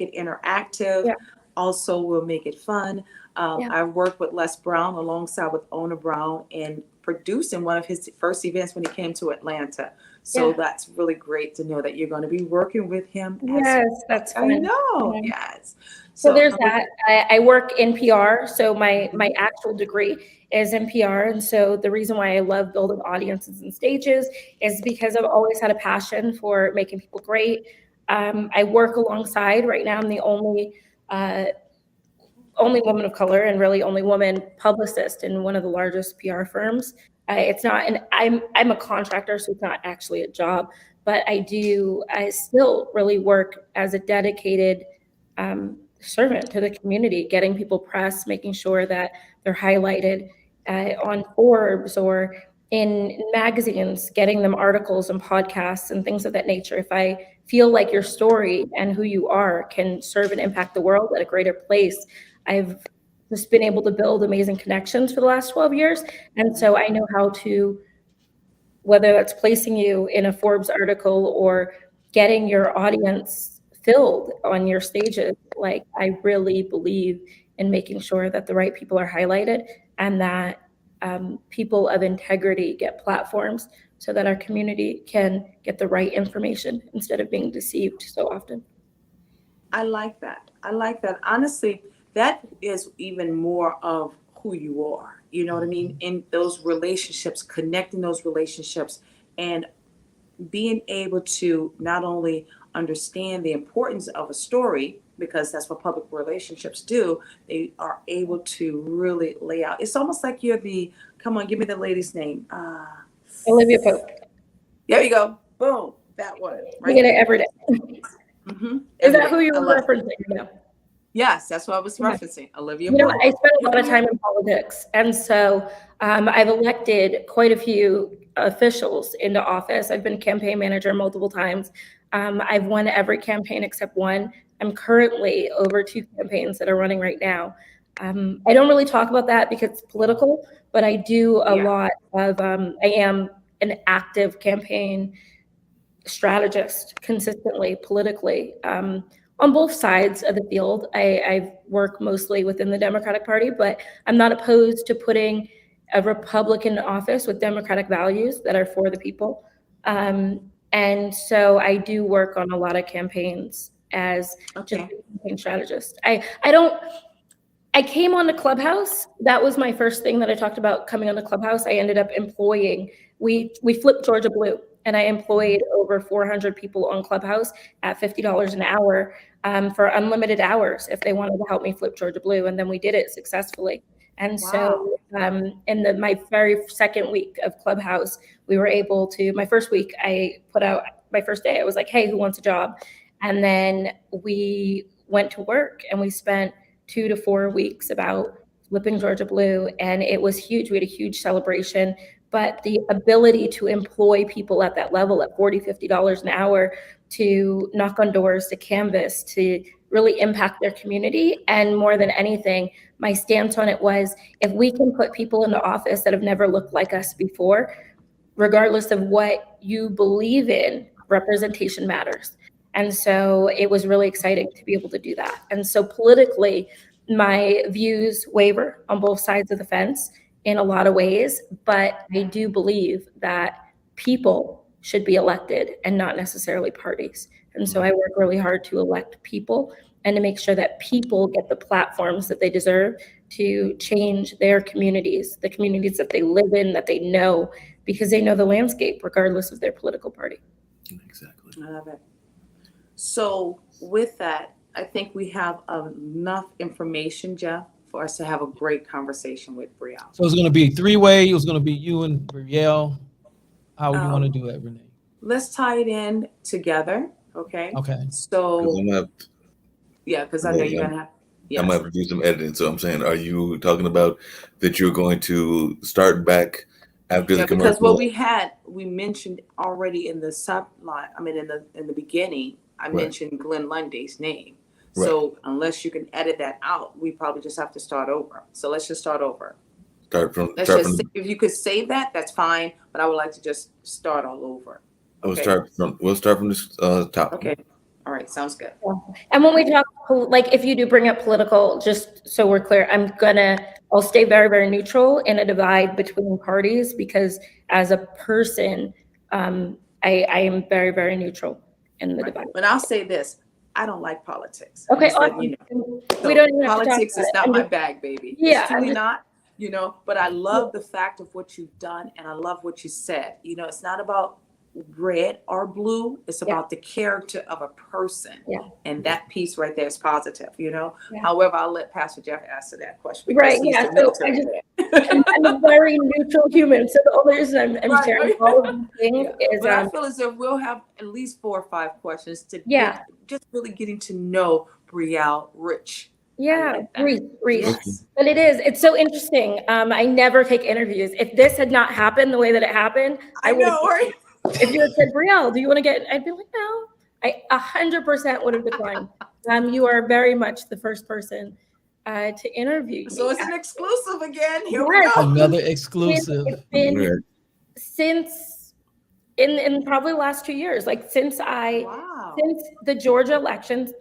[SPEAKER 3] it interactive.
[SPEAKER 5] Yeah.
[SPEAKER 3] Also, we'll make it fun.
[SPEAKER 5] Yeah.
[SPEAKER 3] I worked with Les Brown alongside with Ona Brown in producing one of his first events when he came to Atlanta. So
[SPEAKER 5] Yeah.
[SPEAKER 3] that's really great to know that you're going to be working with him as
[SPEAKER 5] Yes, that's
[SPEAKER 3] I
[SPEAKER 5] fun.
[SPEAKER 3] know.
[SPEAKER 5] Yeah.
[SPEAKER 3] Yes.
[SPEAKER 5] So
[SPEAKER 3] So
[SPEAKER 5] there's that. I work in PR, so my actual degree is in PR, and so the reason why I love building audiences and stages is because I've always had a passion for making people great. I work alongside. Right now, I'm the only woman of color and really only woman publicist in one of the largest PR firms. It's not, and I'm a contractor, so it's not actually a job, but I still really work as a dedicated servant to the community, getting people press, making sure that they're highlighted on Forbes or in magazines, getting them articles and podcasts and things of that nature. If I feel like your story and who you are can serve and impact the world at a greater place, I've just been able to build amazing connections for the last 12 years. And so I know how to, whether that's placing you in a Forbes article or getting your audience filled on your stages, like I really believe in making sure that the right people are highlighted and that people of integrity get platforms so that our community can get the right information instead of being deceived so often.
[SPEAKER 3] I like that. I like that. Honestly, that is even more of who you are. You know what I mean? In those relationships, connecting those relationships and being able to not only understand the importance of a story, because that's what public relationships do, they are able to really lay out. It's almost like you're come on, give me the lady's name.
[SPEAKER 5] Olivia Pope.
[SPEAKER 3] There you go. Boom. That one.
[SPEAKER 5] We get it every day.
[SPEAKER 3] Mm-hmm.
[SPEAKER 5] Is that who you were referencing? No.
[SPEAKER 3] Yes, that's what I was
[SPEAKER 5] Yeah.
[SPEAKER 3] referencing. Olivia
[SPEAKER 5] You know,
[SPEAKER 3] Pope.
[SPEAKER 5] I spent a lot of time in politics, and so I've elected quite a few officials into office. I've been campaign manager multiple times. I've won every campaign except one. I'm currently over 2 campaigns that are running right now. I don't really talk about that because it's political, but I do a lot of, I am an active campaign strategist consistently politically on both sides of the field. I work mostly within the Democratic Party, but I'm not opposed to putting a Republican office with Democratic values that are for the people. And so I do work on a lot of campaigns as just a campaign strategist. I came on to Clubhouse. That was my first thing that I talked about coming on to Clubhouse. I ended up employing, we flipped Georgia Blue, and I employed over 400 people on Clubhouse at $50 an hour for unlimited hours if they wanted to help me flip Georgia Blue. And then we did it successfully. And so in my very second week of Clubhouse, we were able to, my first week, I put out, my first day, I was like, hey, who wants a job? And then we went to work and we spent 2 to 4 weeks about flipping Georgia Blue. And it was huge. We had a huge celebration. But the ability to employ people at that level at $40, $50 an hour to knock on doors, to canvas, to really impact their community. And more than anything, my stance on it was, if we can put people into office that have never looked like us before, regardless of what you believe in, representation matters. And so it was really exciting to be able to do that. And so politically, my views waver on both sides of the fence in a lot of ways, but I do believe that people should be elected and not necessarily parties. And so I work really hard to elect people and to make sure that people get the platforms that they deserve to change their communities, the communities that they live in, that they know, because they know the landscape regardless of their political party.
[SPEAKER 4] Exactly.
[SPEAKER 3] I love it. So with that, I think we have enough information, Jeff, for us to have a great conversation with Brielle.
[SPEAKER 2] So it's going to be a 3-way. It was going to be you and Brielle. How do you want to do that, Renee?
[SPEAKER 3] Let's tie it in together. Okay.
[SPEAKER 2] Okay.
[SPEAKER 3] So because I know you're going to have. Yes.
[SPEAKER 4] I might have to do some editing. So I'm saying, are you talking about that you're going to start back after the commercial?
[SPEAKER 3] Because what we mentioned already in the subline, I mean, in the beginning, I mentioned Glenn Lundy's name. Right. So unless you can edit that out, we probably just have to start over. So let's just start over. If you could save that, that's fine. But I would like to just start all over. Okay.
[SPEAKER 4] We'll start from this top.
[SPEAKER 3] Okay. All right. Sounds good.
[SPEAKER 5] And when we talk, like, if you do bring up political, just so we're clear, I'll stay very, very neutral in a divide between parties, because as a person, I am very, very neutral in the divide.
[SPEAKER 3] But I'll say this: I don't like politics.
[SPEAKER 5] Okay,
[SPEAKER 3] Just letting
[SPEAKER 5] awesome.
[SPEAKER 3] you know.
[SPEAKER 5] We
[SPEAKER 3] So
[SPEAKER 5] don't even have to talk
[SPEAKER 3] politics
[SPEAKER 5] about
[SPEAKER 3] is
[SPEAKER 5] it.
[SPEAKER 3] not
[SPEAKER 5] I'm
[SPEAKER 3] my
[SPEAKER 5] just-
[SPEAKER 3] bag, baby.
[SPEAKER 5] Yeah,
[SPEAKER 3] It's
[SPEAKER 5] I'm
[SPEAKER 3] truly
[SPEAKER 5] just-
[SPEAKER 3] not. But I love the fact of what you've done, and I love what you said. It's not about red or blue. It's
[SPEAKER 5] Yeah.
[SPEAKER 3] about the character of a person.
[SPEAKER 5] Yeah.
[SPEAKER 3] And that piece right there is positive.
[SPEAKER 5] Yeah.
[SPEAKER 3] However, I'll let Pastor Jeff answer that question, because
[SPEAKER 5] Right,
[SPEAKER 3] he's
[SPEAKER 5] yeah,
[SPEAKER 3] the
[SPEAKER 5] so
[SPEAKER 3] military vet.
[SPEAKER 5] I'm a very neutral human, so the only reason I'm
[SPEAKER 3] Right.
[SPEAKER 5] sharing all of these things is,
[SPEAKER 3] But I feel as if we'll have at least 4 or 5 questions to
[SPEAKER 5] Yeah.
[SPEAKER 3] just really getting to know Brielle Rich. I
[SPEAKER 5] yeah,
[SPEAKER 3] like that.
[SPEAKER 5] Reese.
[SPEAKER 3] Yes.
[SPEAKER 5] But it's so interesting. I never take interviews. If this had not happened the way that it happened,
[SPEAKER 3] I
[SPEAKER 5] would
[SPEAKER 3] know, right?
[SPEAKER 5] If you had said, Brielle, do you want to get, I'd be like, no. I 100% would have declined. You are very much the first person to interview
[SPEAKER 3] So
[SPEAKER 5] me.
[SPEAKER 3] it's an exclusive again. Here we
[SPEAKER 5] Yes.
[SPEAKER 3] go.
[SPEAKER 2] Another exclusive.
[SPEAKER 5] It's been
[SPEAKER 4] Right.
[SPEAKER 5] since in probably the last 2 years, like since
[SPEAKER 3] Wow.
[SPEAKER 5] the Georgia elections.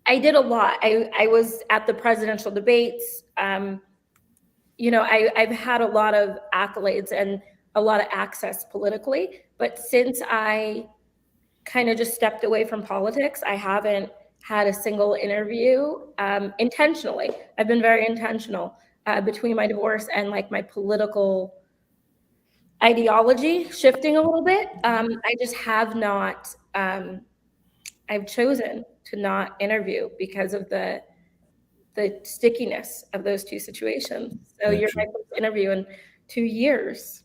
[SPEAKER 5] I did a lot. I was at the presidential debates. I've had a lot of accolades and a lot of access politically, but since I kind of just stepped away from politics, I haven't had a single interview intentionally. I've been very intentional between my divorce and like my political ideology shifting a little bit. I just have not, I've chosen to not interview because of the stickiness of those two situations. So you're
[SPEAKER 4] Gotcha.
[SPEAKER 5] my first interview in 2 years.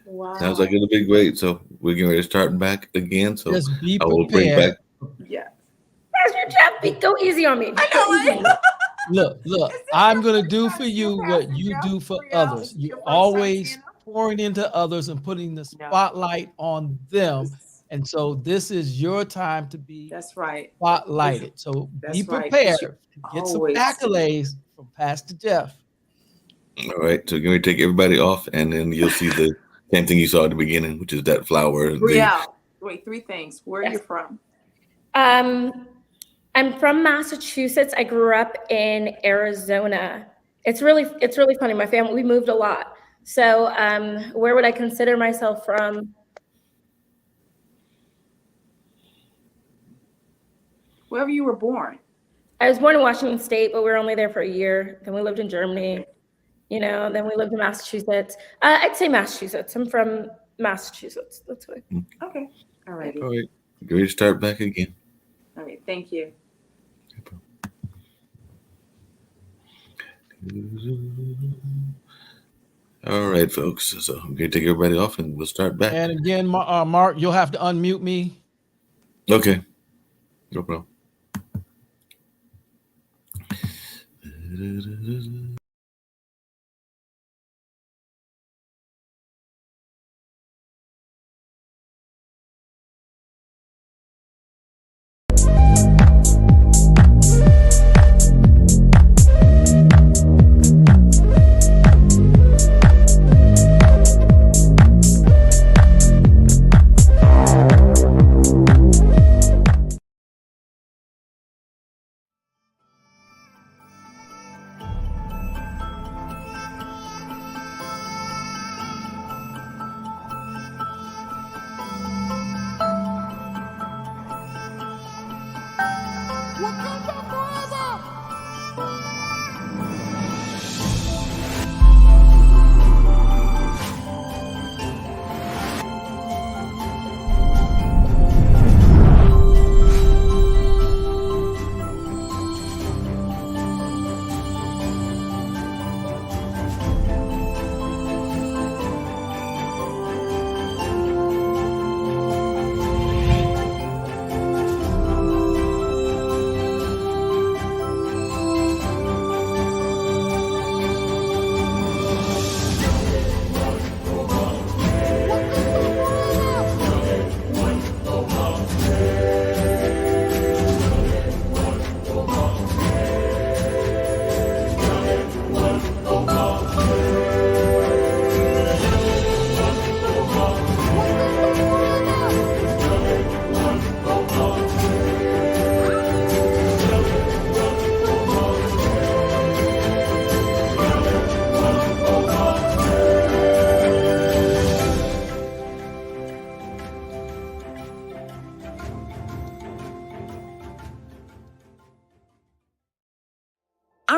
[SPEAKER 3] Wow.
[SPEAKER 4] Sounds like it'll be great. So we're getting ready to start back again. So
[SPEAKER 2] Just be
[SPEAKER 4] I will bring
[SPEAKER 2] prepared.
[SPEAKER 4] back.
[SPEAKER 3] Yeah.
[SPEAKER 5] Pastor Jeff, go easy on me.
[SPEAKER 3] I
[SPEAKER 5] Go easy on me.
[SPEAKER 2] Look,
[SPEAKER 3] Is this
[SPEAKER 2] I'm
[SPEAKER 3] your
[SPEAKER 2] going to
[SPEAKER 3] first
[SPEAKER 2] do
[SPEAKER 3] time
[SPEAKER 2] for
[SPEAKER 3] seeing
[SPEAKER 2] you
[SPEAKER 3] Pastor
[SPEAKER 2] what you
[SPEAKER 3] Jeff?
[SPEAKER 2] do for
[SPEAKER 3] Brielle,
[SPEAKER 2] others.
[SPEAKER 3] is this your
[SPEAKER 2] You're
[SPEAKER 3] first time
[SPEAKER 2] always
[SPEAKER 3] seeing him?
[SPEAKER 2] pouring into others and putting the spotlight on them. And so this is your time to be
[SPEAKER 3] That's right.
[SPEAKER 2] spotlighted. So be
[SPEAKER 3] That's right.
[SPEAKER 2] prepared
[SPEAKER 3] You
[SPEAKER 2] to get some
[SPEAKER 3] always-
[SPEAKER 2] accolades from Pastor Jeff.
[SPEAKER 4] All right. So we're going to take everybody off, and then you'll see the same thing you saw at the beginning, which is that flower.
[SPEAKER 3] Brielle, wait, 3 things. Where are you from?
[SPEAKER 5] I'm from Massachusetts. I grew up in Arizona. It's really funny. My family, we moved a lot. So where would I consider myself from?
[SPEAKER 3] Wherever you were born.
[SPEAKER 5] I was born in Washington State, but we were only there for a year. Then we lived in Germany, then we lived in Massachusetts. I'd say Massachusetts. I'm from Massachusetts. That's what.
[SPEAKER 3] Okay. All right.
[SPEAKER 4] All right. Get ready to start back again.
[SPEAKER 3] All right. Thank you.
[SPEAKER 4] All right, folks. So I'm going to take everybody off, and we'll start back.
[SPEAKER 2] And again, Mark, you'll have to unmute me.
[SPEAKER 4] Okay. No problem.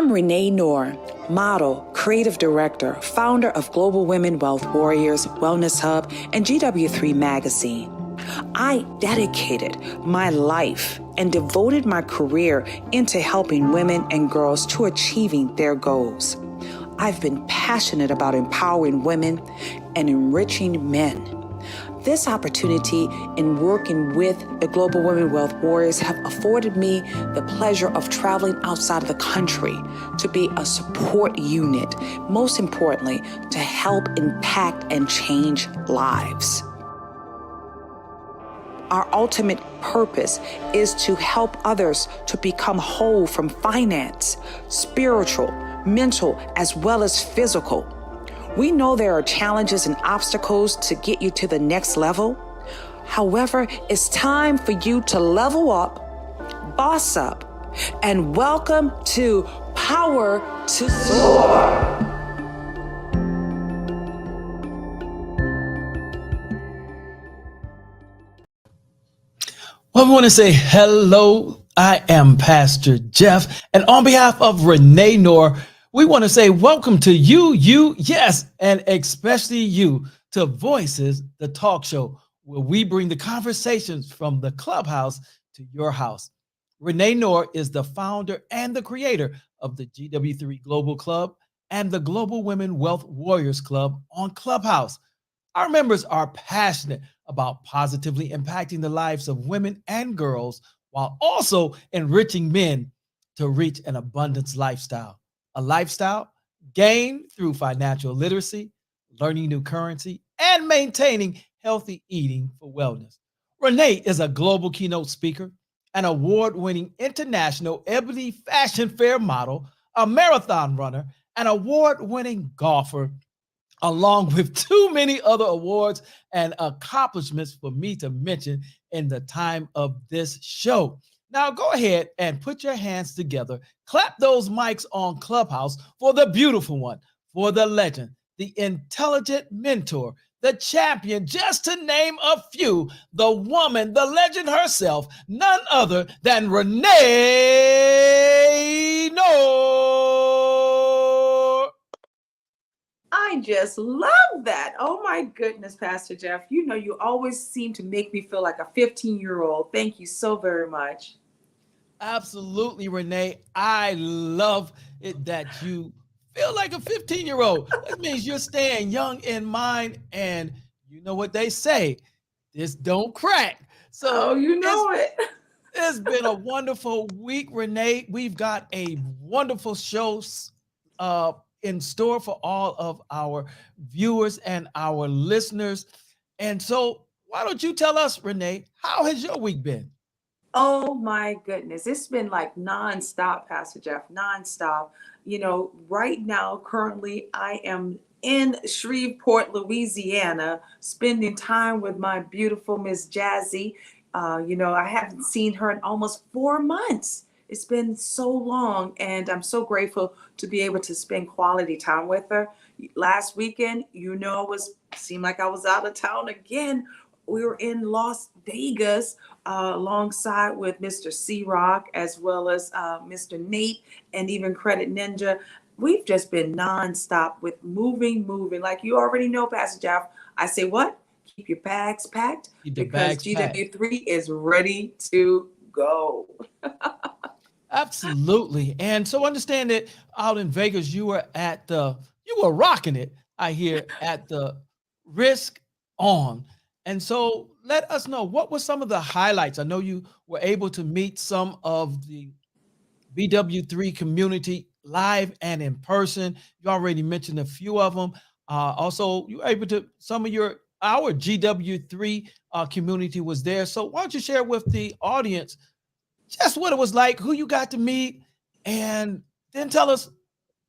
[SPEAKER 1] I'm Renee Noor, model, creative director, founder of Global Women Wealth Warriors, Wellness Hub, and GW3 magazine. I dedicated my life and devoted my career into helping women and girls to achieving their goals. I've been passionate about empowering women and enriching men. This opportunity in working with the Global Women Wealth Warriors have afforded me the pleasure of traveling outside of the country to be a support unit, most importantly, to help impact and change lives. Our ultimate purpose is to help others to become whole from finance, spiritual, mental, as well as physical. We know there are challenges and obstacles to get you to the next level. However, it's time for you to level up, boss up, and welcome to Power to Soar.
[SPEAKER 2] Well, we want to say hello. I am Pastor Jeff, and on behalf of Renee Noor, we want to say welcome to you, yes, and especially you to Voices, the talk show, where we bring the conversations from the clubhouse to your house. Renee Noor is the founder and the creator of the GW3 Global Club and the Global Women Wealth Warriors Club on Clubhouse. Our members are passionate about positively impacting the lives of women and girls while also enriching men to reach an abundance lifestyle. A lifestyle gained through financial literacy, learning new currency, and maintaining healthy eating for wellness. Renee is a global keynote speaker, an award-winning international Ebony Fashion Fair model, a marathon runner, an award-winning golfer, along with too many other awards and accomplishments for me to mention in the time of this show. Now, go ahead and put your hands together. Clap those mics on Clubhouse for the beautiful one, for the legend, the intelligent mentor, the champion, just to name a few, the woman, the legend herself, none other than Renee Noor.
[SPEAKER 3] I just love that. Oh my goodness, Pastor Jeff. You know, you always seem to make me feel like a 15-year-old. Thank you so very much.
[SPEAKER 2] Absolutely, Renee. I love it that you feel like a 15-year-old. That means you're staying young in mind, and you know what they say, this don't crack.
[SPEAKER 3] Oh,
[SPEAKER 2] So
[SPEAKER 3] you know it.
[SPEAKER 2] it's been a wonderful week, Renee. We've got a wonderful show in store for all of our viewers and our listeners. And so why don't you tell us, Renee, how has your week been?
[SPEAKER 3] Oh my goodness. It's been like nonstop, Pastor Jeff, nonstop. You know, right now, currently, I am in Shreveport, Louisiana, spending time with my beautiful Miss Jazzy. You know, I haven't seen her in almost 4 months. It's been so long, and I'm so grateful to be able to spend quality time with her. Last weekend, you know, it was seemed like I was out of town again. We were in Las Vegas alongside with Mr. C Rock as well as Mr. Nate and even Credit Ninja. We've just been nonstop with moving. Like you already know, Pastor Jeff. I say what? Keep your bags packed
[SPEAKER 2] Keep the
[SPEAKER 3] because
[SPEAKER 2] bags packed.
[SPEAKER 3] GW3 is ready to go.
[SPEAKER 2] Absolutely. And so understand that out in Vegas, you were rocking it, I hear, at the Risk On. And so let us know, what were some of the highlights? I know you were able to meet some of the BW3 community live and in person. You already mentioned a few of them. Also, you were able to, our GW3 community was there. So why don't you share with the audience just what it was like, who you got to meet, and then tell us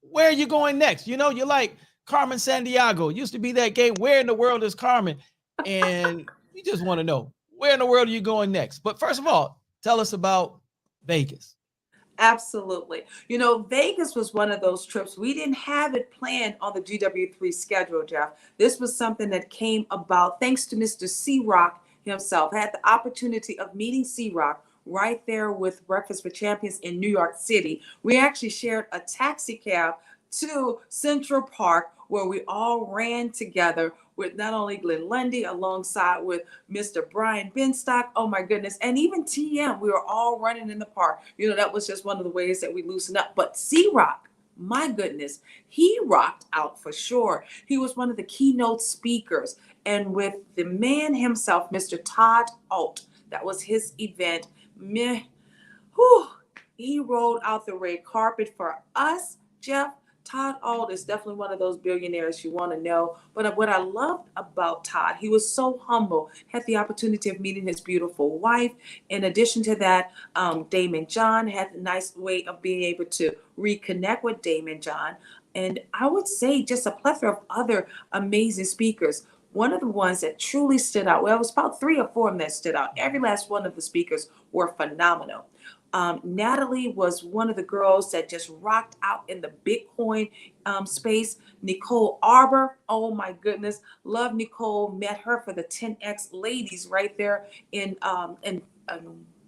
[SPEAKER 2] where you're going next. You know, you're like Carmen Sandiego. Used to be that game, where in the world is Carmen? And we just want to know, where in the world are you going next? But first of all, tell us about Vegas.
[SPEAKER 3] Absolutely. You know, Vegas was one of those trips. We didn't have it planned on the GW3 schedule, Jeff. This was something that came about thanks to Mr. C Rock himself. I had the opportunity of meeting C Rock right there with Breakfast with Champions in New York City. We actually shared a taxi cab to Central Park where we all ran together with not only Glenn Lundy alongside with Mr. Brian Benstock. Oh my goodness. And even TM, we were all running in the park. You know, that was just one of the ways that we loosened up. But C-Rock, my goodness, he rocked out for sure. He was one of the keynote speakers. And with the man himself, Mr. Todd Alt, that was his event. Meh, whew, he rolled out the red carpet for us, Jeff. Todd Alt is definitely one of those billionaires you want to know. But what I loved about Todd, he was so humble, had the opportunity of meeting his beautiful wife. In addition to that, Damon John had a nice way of being able to reconnect with Damon John. And I would say just a plethora of other amazing speakers. One of the ones that truly stood out, well, it was about 3 or 4 of them that stood out. Every last one of the speakers were phenomenal. Natalie was one of the girls that just rocked out in the Bitcoin space. Nicole Arbor, oh my goodness, love Nicole. Met her for the 10X ladies right there in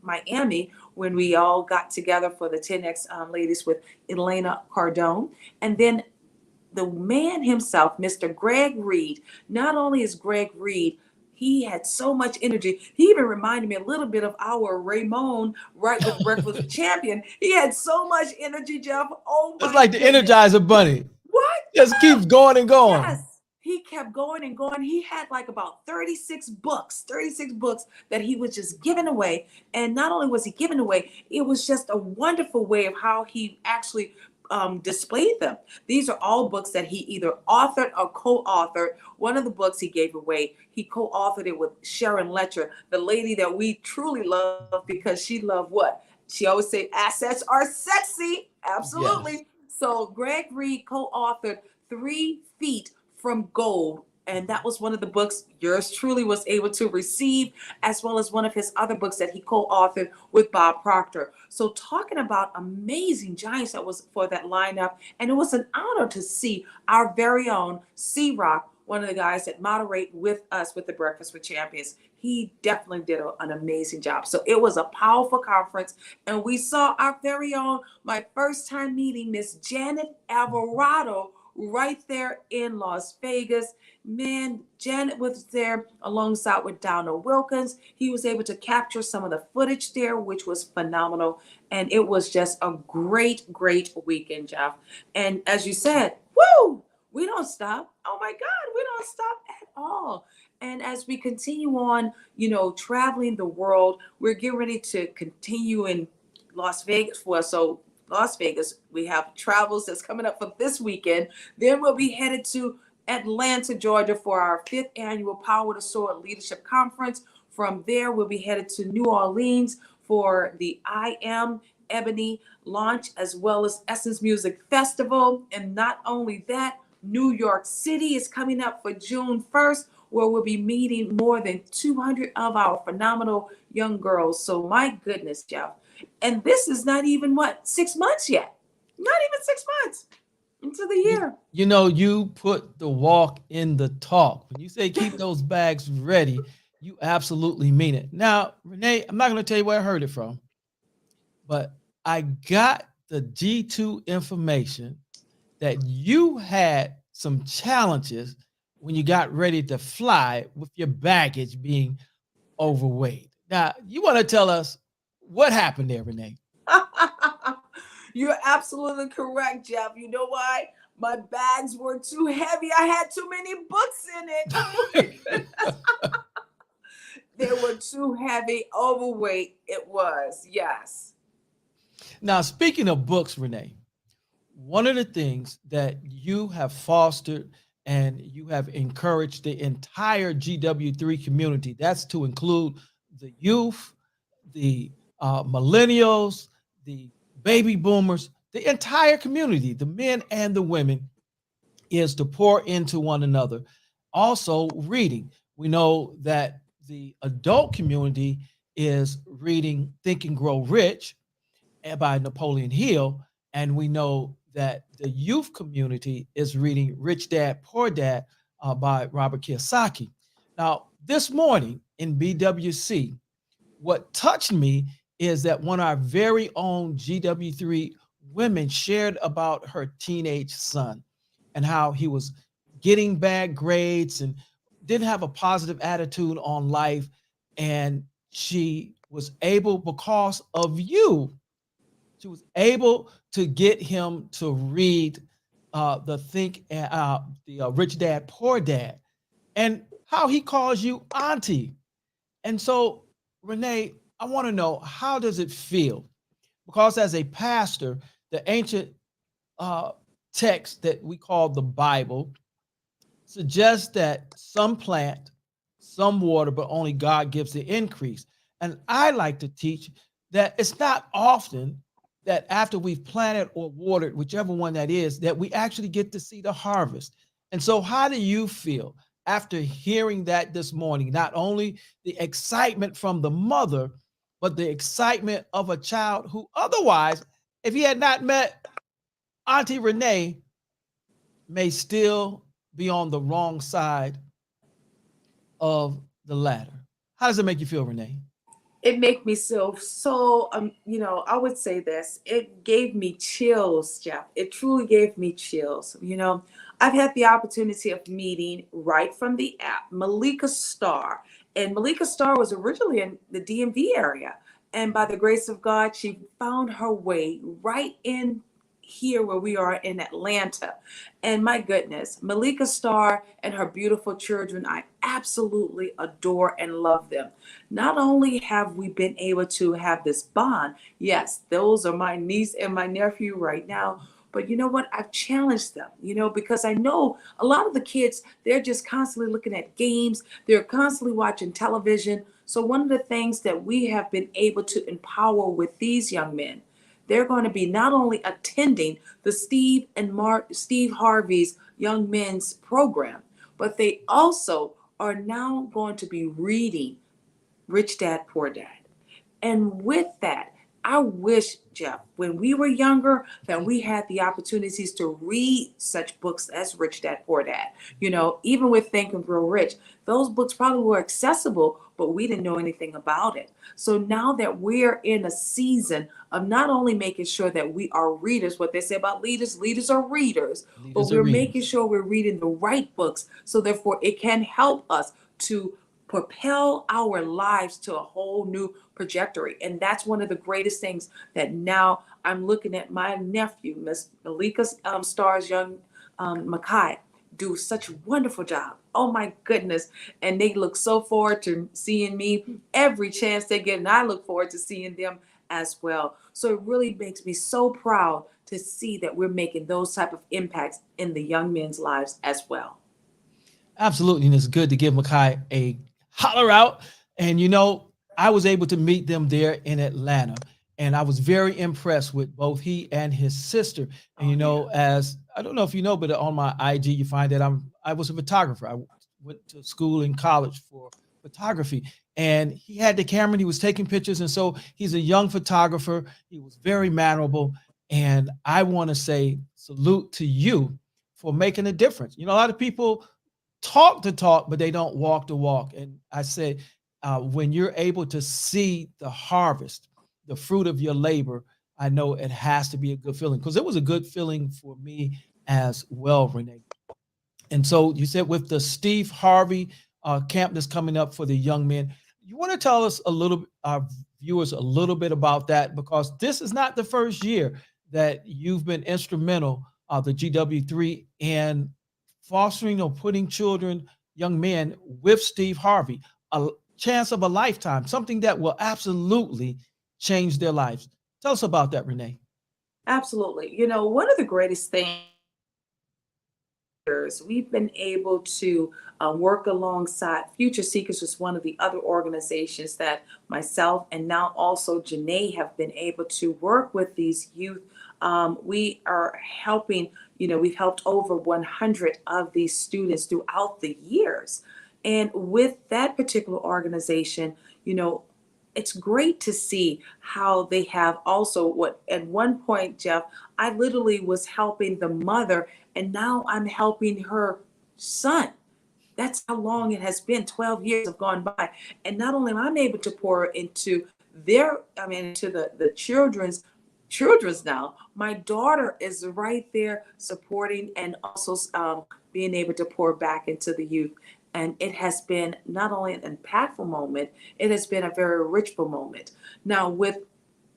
[SPEAKER 3] Miami when we all got together for the 10X ladies with Elena Cardone. And then the man himself, Mr. Greg Reed. Not only is Greg Reed, he had so much energy. He even reminded me a little bit of our Raymond, right, with Breakfast with Champion. He had so much energy, Jeff. Oh my
[SPEAKER 2] It's like the
[SPEAKER 3] goodness.
[SPEAKER 2] Energizer Bunny.
[SPEAKER 3] What?
[SPEAKER 2] Just keeps going and going.
[SPEAKER 3] Yes. He kept going and going. He had like about 36 books that he was just giving away. And not only was he giving away, it was just a wonderful way of how he actually displayed them. These are all books that he either authored or co-authored. One of the books he gave away, he co-authored it with Sharon Letcher, the lady that we truly love because she loved what? She always say assets are sexy. Absolutely.
[SPEAKER 2] Yes.
[SPEAKER 3] So Greg Reed co-authored 3 Feet from Gold. And that was one of the books yours truly was able to receive, as well as one of his other books that he co-authored with Bob Proctor. So talking about amazing giants that was for that lineup. And it was an honor to see our very own C-Rock, one of the guys that moderate with us with the Breakfast with Champions. He definitely did an amazing job. So it was a powerful conference. And we saw our very own, my first time meeting Miss Janet Alvarado right there in Las Vegas. Man, Janet was there alongside with Donna Wilkins. He was able to capture some of the footage there, which was phenomenal. And it was just a great, great weekend, Jeff. And as you said, woo, we don't stop. Oh my God, we don't stop at all. And as we continue on, you know, traveling the world, we're getting ready to continue in Las Vegas. Well, so Las Vegas, we have travels that's coming up for this weekend. Then we'll be headed to Atlanta, Georgia for our 5th annual Power to Soar Leadership Conference. From there, we'll be headed to New Orleans for the I Am Ebony launch, as well as Essence Music Festival. And not only that, New York City is coming up for June 1st, where we'll be meeting more than 200 of our phenomenal young girls. So my goodness, Jeff. And this is not even 6 months yet. Not even 6 months into the year.
[SPEAKER 2] You know, you put the walk in the talk. When you say keep those bags ready, you absolutely mean it. Now, Renee, I'm not going to tell you where I heard it from, but I got the G2 information that you had some challenges when you got ready to fly with your baggage being overweight. Now, you want to tell us what happened there, Renee?
[SPEAKER 3] You're absolutely correct, Jeff. You know why? My bags were too heavy. I had too many books in it. They were too heavy, overweight. It was, yes.
[SPEAKER 2] Now, speaking of books, Renee, one of the things that you have fostered and you have encouraged the entire GW3 community, that's to include the youth, the millennials, the baby boomers, the entire community, the men and the women, is to pour into one another. Also, reading. We know that the adult community is reading Think and Grow Rich by Napoleon Hill, and we know that the youth community is reading Rich Dad, Poor Dad by Robert Kiyosaki. Now, this morning in BWC, what touched me is that one of our very own GW3 women shared about her teenage son and how he was getting bad grades and didn't have a positive attitude on life. And she was able, because of you, she was able to get him to read the Rich Dad Poor Dad, and how he calls you auntie. And so, Renee, I want to know, how does it feel? Because as a pastor, the ancient uh, text that we call the Bible suggests that some plant, some water, but only God gives the increase. And I like to teach that it's not often that after we've planted or watered, whichever one that is, that we actually get to see the harvest. And so, how do you feel after hearing that this morning? Not only the excitement from the mother, but the excitement of a child who otherwise, if he had not met Auntie Renee, may still be on the wrong side of the ladder. How does it make you feel, Renee?
[SPEAKER 3] It made me so I would say this, it gave me chills, Jeff. It truly gave me chills. I've had the opportunity of meeting right from the app Malika Starr, and Malika Starr was originally in the DMV area, and by the grace of God she found her way right in here where we are in Atlanta. And my goodness, Malika Starr and her beautiful children, I absolutely adore and love them. Not only have we been able to have this bond, yes, those are my niece and my nephew right now. But you know what? I've challenged them, because I know a lot of the kids, they're just constantly looking at games, they're constantly watching television. So, one of the things that we have been able to empower with these young men, they're going to be not only attending the Steve Harvey's Young Men's program, but they also are now going to be reading Rich Dad Poor Dad. And with that, I wish, Jeff, when we were younger, that we had the opportunities to read such books as Rich Dad Poor Dad. Even with Think and Grow Rich, those books probably were accessible, but we didn't know anything about it. So now that we're in a season of not only making sure that we are readers, what they say about leaders, leaders are readers, but
[SPEAKER 2] Leaders are
[SPEAKER 3] we're making
[SPEAKER 2] readers.
[SPEAKER 3] sure we're reading the right books. So therefore, it can help us to propel our lives to a whole new trajectory. And that's one of the greatest things that now I'm looking at my nephew, Miss Malika Starr's young Makai, do such a wonderful job. Oh my goodness. And they look so forward to seeing me every chance they get. And I look forward to seeing them as well. So it really makes me so proud to see that we're making those type of impacts in the young men's lives as well.
[SPEAKER 2] Absolutely. And it's good to give Makai a holler out. And I was able to meet them there in Atlanta. And I was very impressed with both he and his sister. And
[SPEAKER 3] Oh yeah.
[SPEAKER 2] as I don't know if you know, but on my IG, you find that I was a photographer. I went to school in college for photography. And he had the camera and he was taking pictures. And so he's a young photographer. He was very mannerable. And I want to say salute to you for making a difference. A lot of people talk the talk, but they don't walk the walk. And I say, when you're able to see the harvest, the fruit of your labor, I know it has to be a good feeling, because it was a good feeling for me as well, Renee. And so you said with the Steve Harvey camp that's coming up for the young men, you want to tell us our viewers a little bit about that, because this is not the first year that you've been instrumental, the GW3, in fostering or putting children, young men with Steve Harvey, a chance of a lifetime, something that will absolutely change their lives. Tell us about that, Renee.
[SPEAKER 3] Absolutely. One of the greatest things we've been able to work alongside Future Seekers, was one of the other organizations that myself and now also Janae have been able to work with these youth. We are helping, we've helped over 100 of these students throughout the years. And with that particular organization, it's great to see how they have also, what at one point, Jeff, I literally was helping the mother, and now I'm helping her son. That's how long it has been. 12 years have gone by. And not only am I able to pour into to the children's now. My daughter is right there supporting and also being able to pour back into the youth. And it has been not only an impactful moment, it has been a very rich moment. Now, with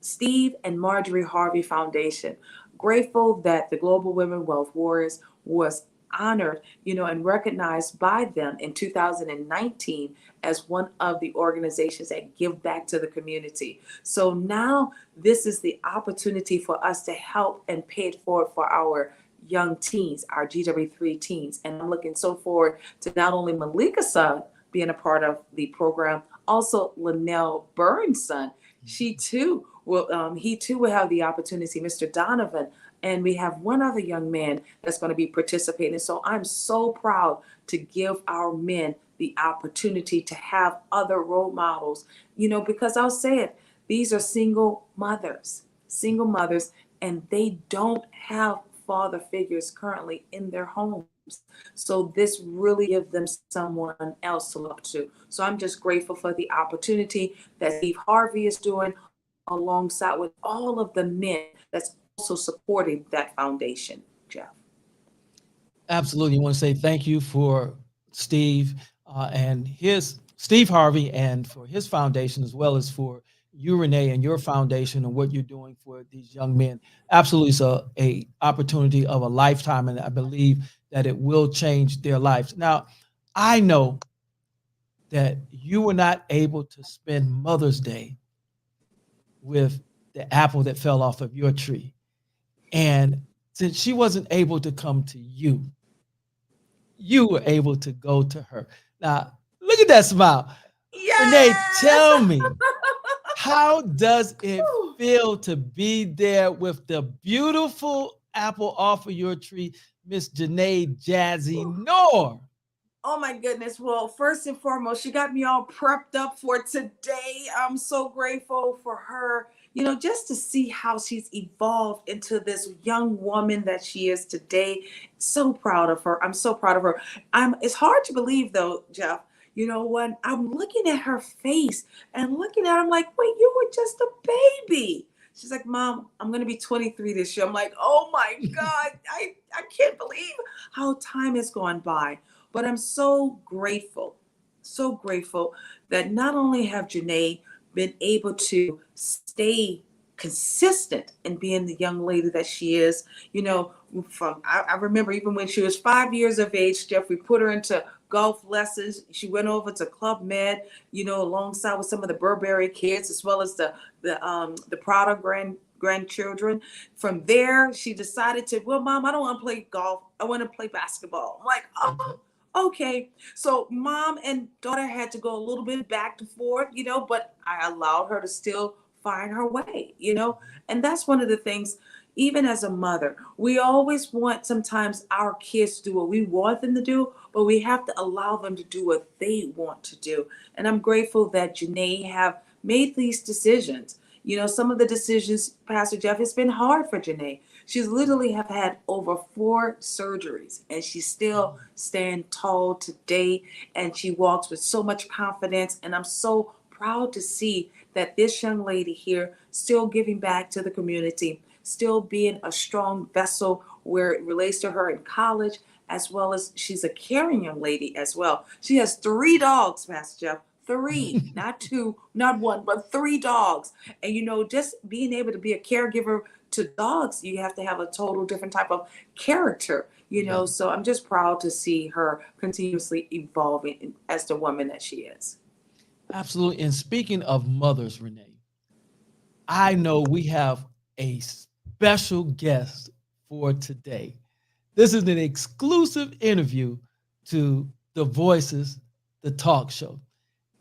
[SPEAKER 3] Steve and Marjorie Harvey Foundation, grateful that the Global Women Wealth Warriors was honored, and recognized by them in 2019 as one of the organizations that give back to the community. So now this is the opportunity for us to help and pay it forward for our young teens, our GW3 teens. And I'm looking so forward to not only Malika's son being a part of the program, also Linnell Burns' son. He too will have the opportunity, Mr. Donovan. And we have one other young man that's going to be participating. So I'm so proud to give our men the opportunity to have other role models, because I'll say it, these are single mothers, and they don't have father figures currently in their homes. So this really gives them someone else to look to. So I'm just grateful for the opportunity that Steve Harvey is doing alongside with all of the men that's also supporting that foundation, Jeff.
[SPEAKER 2] Absolutely. I want to say thank you for Steve Steve Harvey and for his foundation, as well as for you, Renee, and your foundation and what you're doing for these young men. Absolutely, it's a opportunity of a lifetime, and I believe that it will change their lives. Now, I know that you were not able to spend Mother's Day with the apple that fell off of your tree. And since she wasn't able to come to you, you were able to go to her. Now, look at that smile. Renee,
[SPEAKER 3] Yes.
[SPEAKER 2] tell me, how does it feel to be there with the beautiful apple off of your tree, Miss Janae Jazzy Noor?
[SPEAKER 3] Oh my goodness. Well, first and foremost, she got me all prepped up for today. I'm so grateful for her, just to see how she's evolved into this young woman that she is today. So proud of her. I'm so proud of her. It's hard to believe though, Jeff, when I'm looking at her face and looking at her, I'm like, wait, you were just a baby. She's like, Mom, I'm going to be 23 this year. I'm like, oh my God, I can't believe how time has gone by. But I'm so grateful that not only have Janae been able to stay consistent in being the young lady that she is, I remember even when she was 5 years of age, Jeff, we put her into golf lessons. She went over to Club Med, alongside with some of the Burberry kids, as well as the Prada grandchildren. From there, she decided to, well, Mom, I don't want to play golf. I want to play basketball. I'm like, oh, okay. So mom and daughter had to go a little bit back and forth, but I allowed her to still find her way, and that's one of the things. Even as a mother, we always want sometimes our kids to do what we want them to do, but we have to allow them to do what they want to do. And I'm grateful that Janae have made these decisions. Some of the decisions, Pastor Jeff, it's been hard for Janae. She's literally have had over 4 surgeries, and she's still stand tall today, and she walks with so much confidence. And I'm so proud to see that this young lady here still giving back to the community, still being a strong vessel where it relates to her in college, as well as she's a caring young lady as well. She has 3 dogs, Pastor Jeff. 3, not 2, not 1, but 3 dogs. And just being able to be a caregiver to dogs, you have to have a total different type of character,
[SPEAKER 2] Yeah.
[SPEAKER 3] So I'm just proud to see her continuously evolving as the woman that she is.
[SPEAKER 2] Absolutely. And speaking of mothers, Renee, I know we have a special guest for today. This is an exclusive interview to The Voices, the talk show.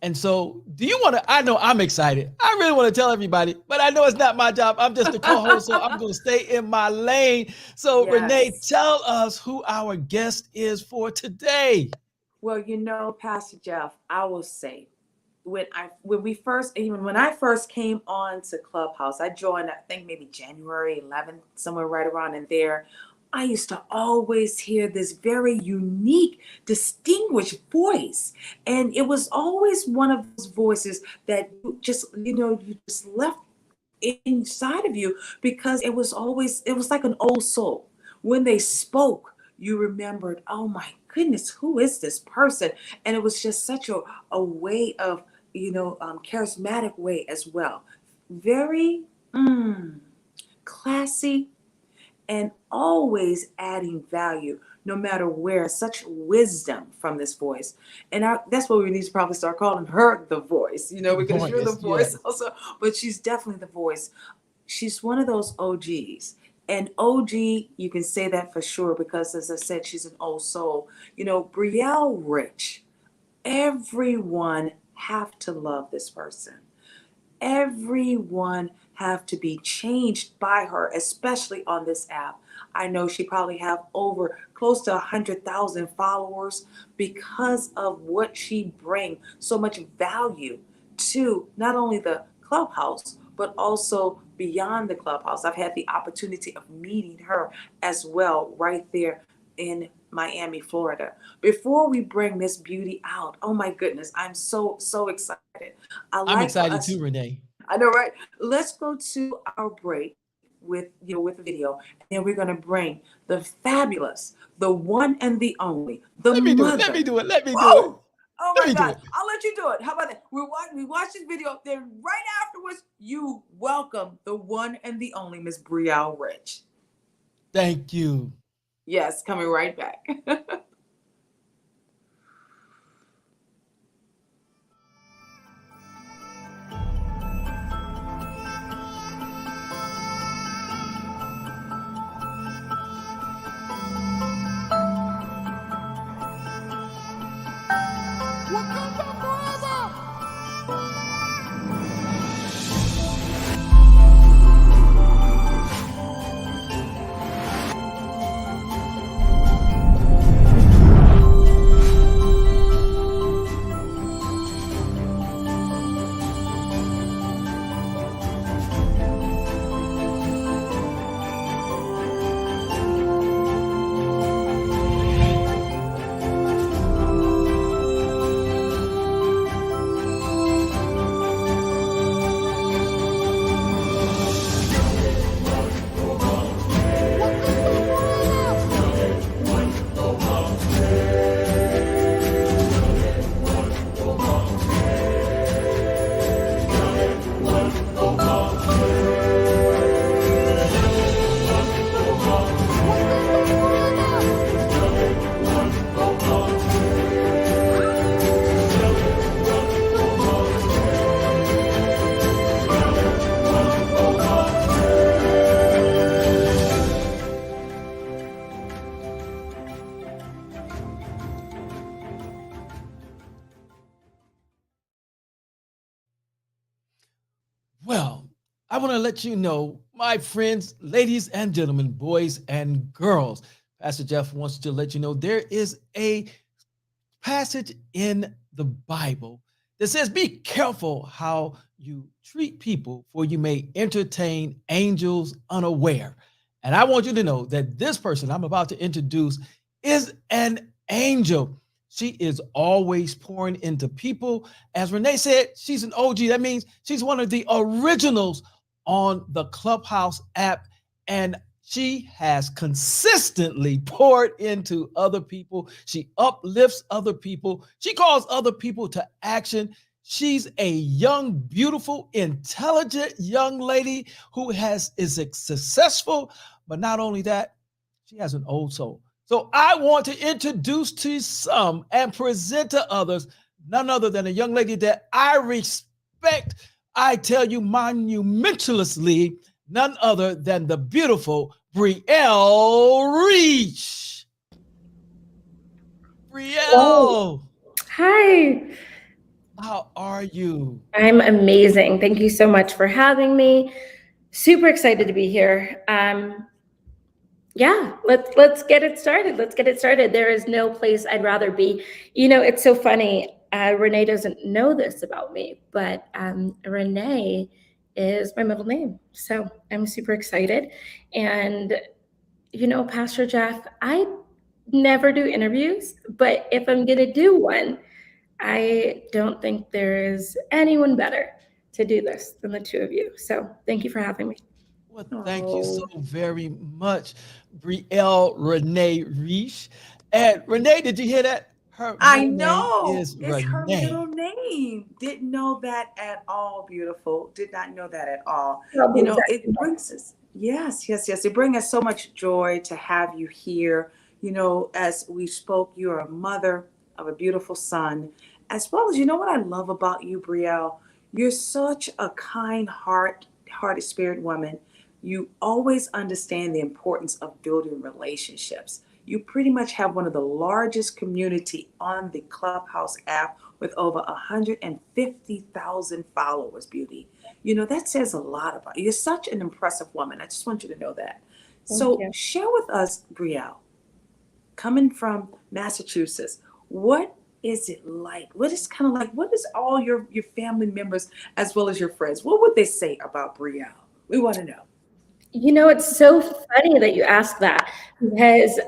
[SPEAKER 2] And so, do you want to? I know I'm excited. I really want to tell everybody, but I know it's not my job. I'm just a co host, so I'm going to stay in my lane. So, Renee,
[SPEAKER 3] Yes.
[SPEAKER 2] tell us who our guest is for today.
[SPEAKER 3] Well, Pastor Jeff, I will say, when I first came on to Clubhouse, I joined, I think maybe January 11th, somewhere right around in there. I used to always hear this very unique, distinguished voice. And it was always one of those voices that you just left inside of you because it was like an old soul. When they spoke, you remembered, oh my goodness, who is this person? And it was just such a way of, charismatic way as well. Very classy and always adding value no matter where. Such wisdom from this voice. And that's what we need to probably start calling her the voice, because you're the
[SPEAKER 2] Voice,
[SPEAKER 3] voice
[SPEAKER 2] yes.
[SPEAKER 3] also, but she's definitely the voice. She's one of those OGs. And OG, you can say that for sure because, as I said, she's an old soul. Brielle Rich, everyone have to love this person. Everyone have to be changed by her, especially on this app. I know she probably have over close to 100,000 followers because of what she bring so much value to not only the clubhouse but also beyond the clubhouse. I've had the opportunity of meeting her as well right there in Miami, Florida. Before we bring this beauty out, oh my goodness, I'm so excited. I
[SPEAKER 2] I'm
[SPEAKER 3] like for
[SPEAKER 2] excited
[SPEAKER 3] us,
[SPEAKER 2] too, Renee.
[SPEAKER 3] I know, right? Let's go to our break with the video, and then we're gonna bring the fabulous, the one and the only, the
[SPEAKER 2] Let me do it. Let me
[SPEAKER 3] mother.
[SPEAKER 2] do it. Let me do it.
[SPEAKER 3] Whoa! Oh
[SPEAKER 2] Let
[SPEAKER 3] my
[SPEAKER 2] me do
[SPEAKER 3] God!
[SPEAKER 2] it.
[SPEAKER 3] I'll let you do it. How about that? We watch this video, then right afterwards, you welcome the one and the only Miss Brielle Rich.
[SPEAKER 2] Thank you.
[SPEAKER 3] Yes, coming right back.
[SPEAKER 2] Well, I want to let you know, my friends, ladies and gentlemen, boys and girls, Pastor Jeff wants to let you know there is a passage in the Bible that says, be careful how you treat people, for you may entertain angels unaware. And I want you to know that this person I'm about to introduce is an angel. She is always pouring into people. As Renee said, she's an OG. That means she's one of the originals on the Clubhouse app. And she has consistently poured into other people. She uplifts other people. She calls other people to action. She's a young, beautiful, intelligent young lady who is successful, but not only that, she has an old soul. So I want to introduce to some and present to others none other than a young lady that I respect, I tell you, monumentalously, none other than the beautiful Brielle Reach. Brielle,
[SPEAKER 5] Hi,
[SPEAKER 2] how are you?
[SPEAKER 5] I'm amazing. Thank you so much for having me. Super excited to be here. Yeah, let's get it started. Let's get it started. There is no place I'd rather be. It's so funny. Renee doesn't know this about me, but Renee is my middle name. So I'm super excited. And Pastor Jeff, I never do interviews, but if I'm going to do one, I don't think there is anyone better to do this than the two of you. So thank you for having me.
[SPEAKER 2] Well, thank you so
[SPEAKER 3] Oh,
[SPEAKER 2] very much, Brielle Renee Reich. And Renee, did you hear that? Her
[SPEAKER 3] I
[SPEAKER 2] middle name
[SPEAKER 3] know.
[SPEAKER 2] is
[SPEAKER 3] It's her
[SPEAKER 2] Renee.
[SPEAKER 3] middle name. Didn't know that at all, beautiful. Did not know that at all.
[SPEAKER 5] Probably
[SPEAKER 3] It brings us, yes, yes, yes. It brings us so much joy to have you here. As we spoke, you're a mother of a beautiful son, as well as, what I love about you, Brielle? You're such a hearted spirit woman. You always understand the importance of building relationships. You pretty much have one of the largest community on the Clubhouse app with over 150,000 followers, beauty. That says a lot about you. You're such an impressive woman. I just want you to know that.
[SPEAKER 5] Thank
[SPEAKER 3] So
[SPEAKER 5] you.
[SPEAKER 3] share with us, Brielle, coming from Massachusetts, what is it like? What is kind of like, what is all your family members as well as your friends? What would they say about Brielle? We want to know.
[SPEAKER 5] It's so funny that you asked that because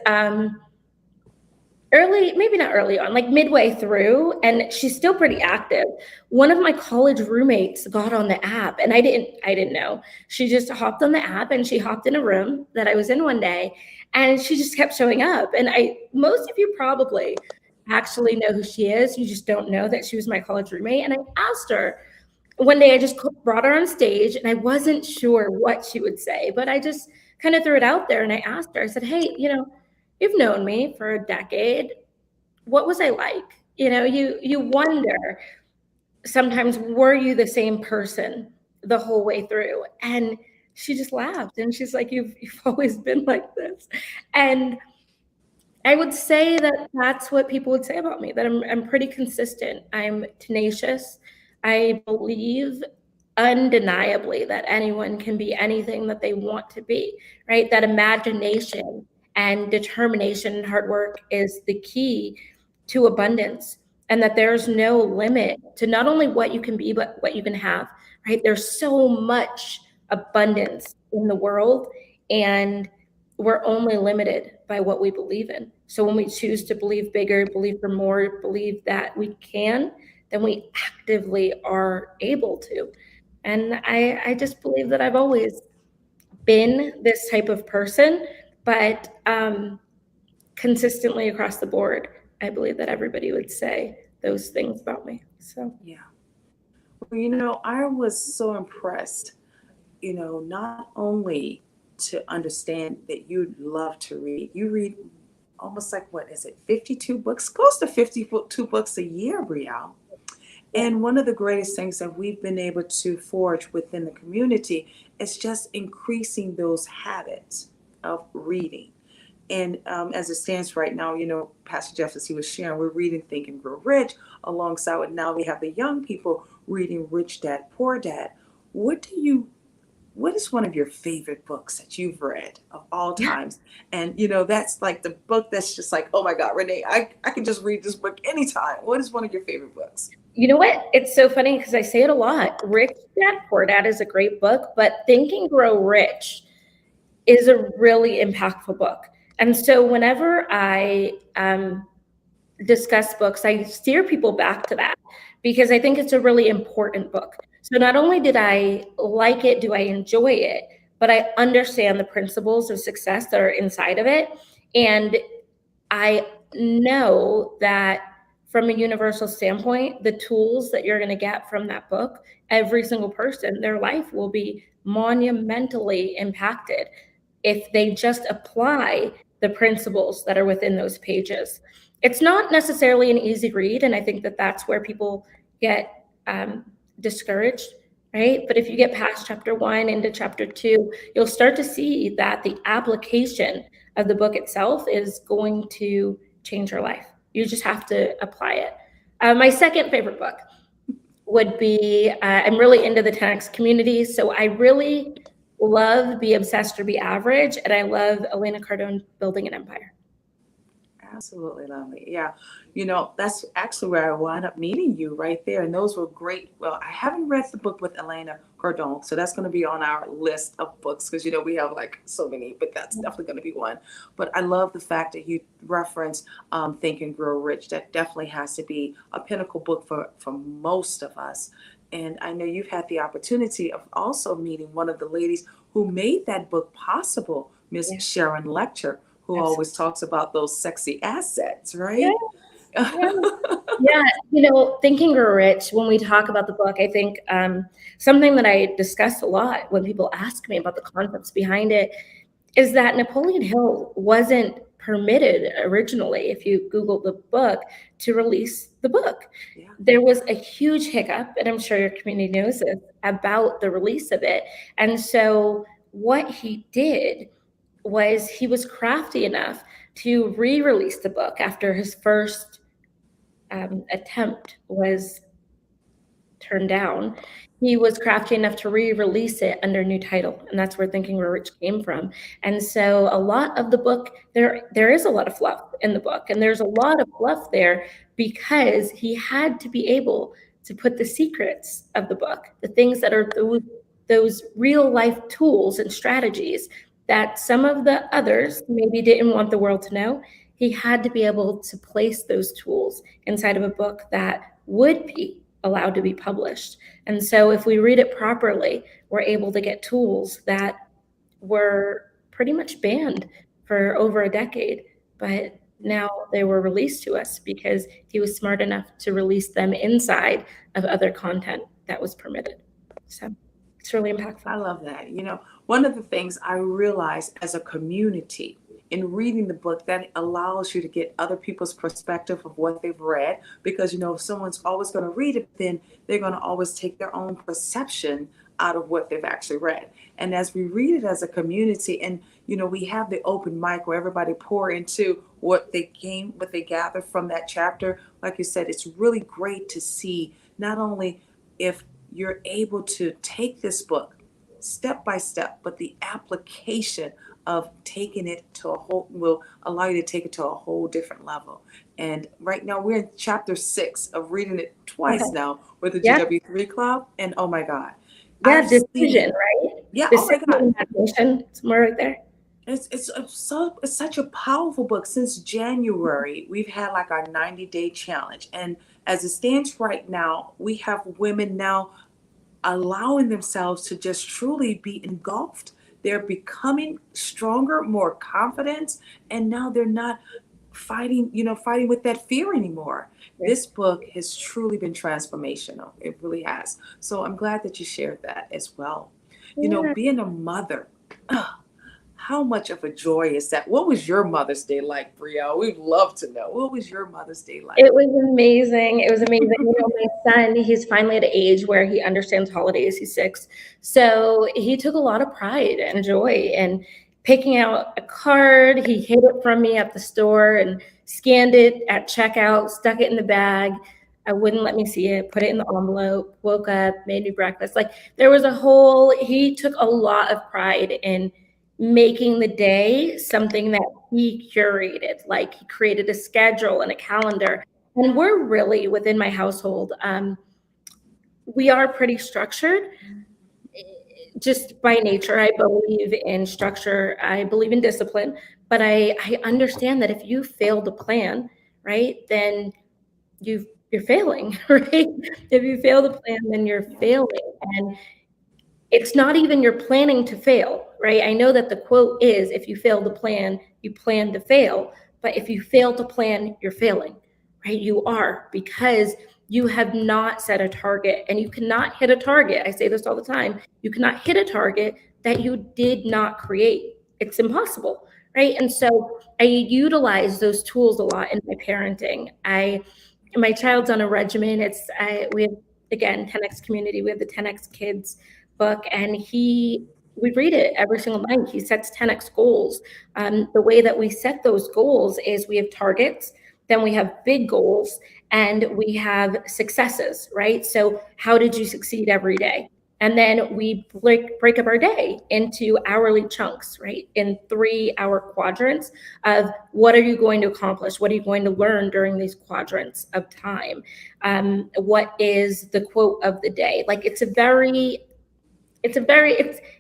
[SPEAKER 5] maybe not early on, like midway through, and she's still pretty active. One of my college roommates got on the app, and I didn't know. She just hopped on the app, and she hopped in a room that I was in one day, and she just kept showing up. And most of you probably actually know who she is. You just don't know that she was my college roommate. And I asked her one day, I just brought her on stage, and I wasn't sure what she would say, but I just kind of threw it out there, and I asked her. I said, "Hey, you've known me for a decade. What was I like?" You wonder sometimes, were you the same person the whole way through? And she just laughed, and she's like, you've always been like this. And I would say that that's what people would say about me, that I'm pretty consistent. I'm tenacious. I believe undeniably that anyone can be anything that they want to be, right? That imagination and determination and hard work is the key to abundance, and that there's no limit to not only what you can be, but what you can have, right? There's so much abundance in the world, and we're only limited by what we believe in. So when we choose to believe bigger, believe for more, believe that we can, then we actively are able to. And I just believe that I've always been this type of person, but consistently across the board, I believe that everybody would say those things about me. So
[SPEAKER 3] Yeah. Well, I was so impressed, not only to understand that you love to read. You read almost like, what is it, 52 books? Close to 52 books a year, Brielle.
[SPEAKER 5] yeah.
[SPEAKER 3] And one of the greatest things that we've been able to forge within the community is just increasing those habits of reading. And as it stands right now, Pastor Jeff, as he was sharing, we're reading Think and Grow Rich. Alongside with now, we have the young people reading Rich Dad, Poor Dad. What is one of your favorite books that you've read of all times? And that's like the book that's just like, oh my God, Renee, I can just read this book anytime. What is one of your favorite books?
[SPEAKER 5] You know what? It's so funny because I say it a lot. Rich Dad Poor Dad is a great book, but Think and Grow Rich is a really impactful book. And so whenever I discuss books, I steer people back to that because I think it's a really important book. So not only did I like it, do I enjoy it, but I understand the principles of success that are inside of it. And I know that from a universal standpoint, the tools that you're going to get from that book, every single person, their life will be monumentally impacted if they just apply the principles that are within those pages. It's not necessarily an easy read, and I think that that's where people get discouraged, right? But if you get past chapter 1 into chapter 2, you'll start to see that the application of the book itself is going to change your life. You just have to apply it. My second favorite book would be, I'm really into the 10X community, so I really love Be Obsessed or Be Average, and I love Elena Cardone, Building an Empire.
[SPEAKER 3] Absolutely lovely. Yeah. That's actually where I wound up meeting you right there. And those were great. Well, I haven't read the book with Elena Cordon, so that's going to be on our list of books because, we have like so many, but that's definitely going to be one. But I love the fact that you reference Think and Grow Rich. That definitely has to be a pinnacle book for most of us. And I know you've had the opportunity of also meeting one of the ladies who made that book possible, Miss
[SPEAKER 5] Yeah.
[SPEAKER 3] Sharon Lecter, who
[SPEAKER 5] Absolutely.
[SPEAKER 3] always talks about those sexy assets,
[SPEAKER 5] Yeah.
[SPEAKER 3] right?
[SPEAKER 5] Yeah. Yeah, Think and Grow Rich, when we talk about the book, I think something that I discuss a lot when people ask me about the concepts behind it is that Napoleon Hill wasn't permitted originally, if you Google the book, to release the book.
[SPEAKER 3] Yeah.
[SPEAKER 5] There was a huge hiccup, and I'm sure your community knows this, about the release of it. And so what he did was he was crafty enough to re-release the book after his first attempt was turned down. He was crafty enough to re-release it under a new title, and that's where Thinking Grow Rich came from. And so a lot of the book, there is a lot of fluff in the book, and there's a lot of fluff there because he had to be able to put the secrets of the book, the things that are those real life tools and strategies that some of the others maybe didn't want the world to know. He had to be able to place those tools inside of a book that would be allowed to be published. And so if we read it properly, we're able to get tools that were pretty much banned for over a decade, but now they were released to us because he was smart enough to release them inside of other content that was permitted. So it's really impactful.
[SPEAKER 3] I love that. One of the things I realized as a community in reading the book, that allows you to get other people's perspective of what they've read, because if someone's always going to read it, then they're going to always take their own perception out of what they've actually read. And as we read it as a community, and we have the open mic where everybody pour into what they gather from that chapter. Like you said, it's really great to see not only if you're able to take this book step by step, but the application of taking it to will allow you to take it to a whole different level. And right now we're in chapter 6 of reading it twice now with the GW3 club. And oh my God.
[SPEAKER 5] Yeah, decision, right?
[SPEAKER 3] Yeah,
[SPEAKER 5] decision,
[SPEAKER 3] oh my God.
[SPEAKER 5] Somewhere right there.
[SPEAKER 3] It's such a powerful book. Since January, we've had like our 90-day challenge. And as it stands right now, we have women now allowing themselves to just truly be engulfed. They're becoming stronger, more confident, and now they're not fighting with that fear anymore. This book has truly been transformational. It really has. So I'm glad that you shared that as well. Being a mother, how much of a joy is that? What was your Mother's Day like, Brielle? We'd love to know. What was your Mother's Day like?
[SPEAKER 5] It was amazing. It was amazing. My son, he's finally at an age where he understands holidays. He's 6. So he took a lot of pride and joy in picking out a card. He hid it from me at the store and scanned it at checkout, stuck it in the bag. I wouldn't let me see it, put it in the envelope, woke up, made me breakfast. Like he took a lot of pride in making the day something that he curated. Like he created a schedule and a calendar. And we're really within my household, we are pretty structured just by nature. I believe in structure. I believe in discipline, but I understand that if you fail to plan, right, then you're failing, right? If you fail to plan, then you're failing. And it's not even you're planning to fail, right? I know that the quote is, if you fail to plan, you plan to fail. But if you fail to plan, you're failing, right? You are, because you have not set a target, and you cannot hit a target. I say this all the time. You cannot hit a target that you did not create. It's impossible, right? And so I utilize those tools a lot in my parenting. My child's on a regimen. We have, again, 10X community. We have the 10X kids book, and we read it every single night. He sets 10X goals. The way that we set those goals is we have targets, then we have big goals, and we have successes, right? So how did you succeed every day? And then we break up our day into hourly chunks, right? In 3-hour quadrants of what are you going to accomplish? What are you going to learn during these quadrants of time? What is the quote of the day? Like it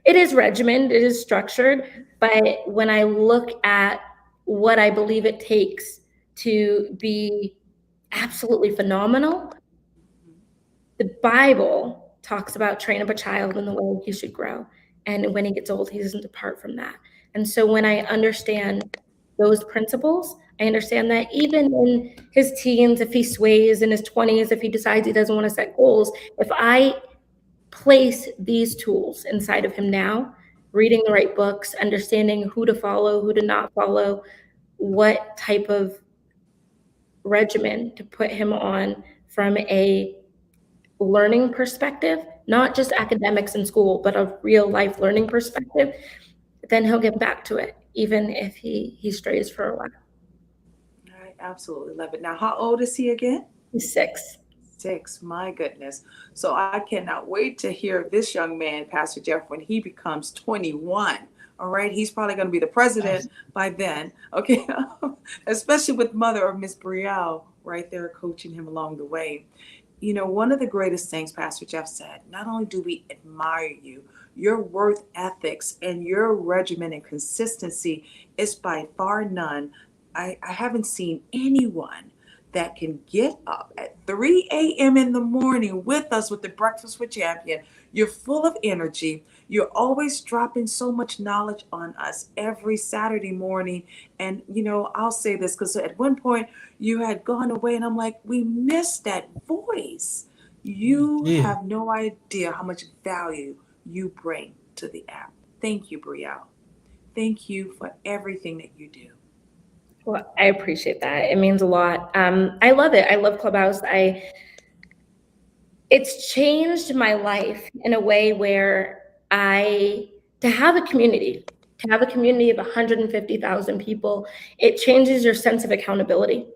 [SPEAKER 5] is regimented, it is structured, but when I look at what I believe it takes to be absolutely phenomenal, the Bible talks about train up a child in the way he should grow. And when he gets old, he doesn't depart from that. And so when I understand those principles, I understand that even in his teens, if he sways, in his 20s, if he decides he doesn't want to set goals, if I place these tools inside of him now, reading the right books, understanding who to follow, who to not follow, what type of regimen to put him on from a learning perspective, not just academics in school, but a real life learning perspective, then he'll get back to it, even if he strays for a while.
[SPEAKER 3] I absolutely love it. Now, how old is he again?
[SPEAKER 5] He's 6.
[SPEAKER 3] 6. My goodness. So I cannot wait to hear this young man, Pastor Jeff, when he becomes 21. All right. He's probably going to be the president by then. Okay. Especially with mother of Miss Brielle right there coaching him along the way. You know, one of the greatest things Pastor Jeff said, not only do we admire you, your worth ethics and your regimen and consistency is by far none. I haven't seen anyone that can get up at 3 a.m. in the morning with us with the Breakfast with Champion. You're full of energy. You're always dropping so much knowledge on us every Saturday morning. And, you know, I'll say this because at one point you had gone away and I'm like, we missed that voice. You
[SPEAKER 2] Yeah.
[SPEAKER 3] have no idea how much value you bring to the app. Thank you, Brielle. Thank you for everything that you do.
[SPEAKER 5] Well, I appreciate that. It means a lot. I love it. I love Clubhouse. It's changed my life in a way where to have a community of 150,000 people, it changes your sense of accountability.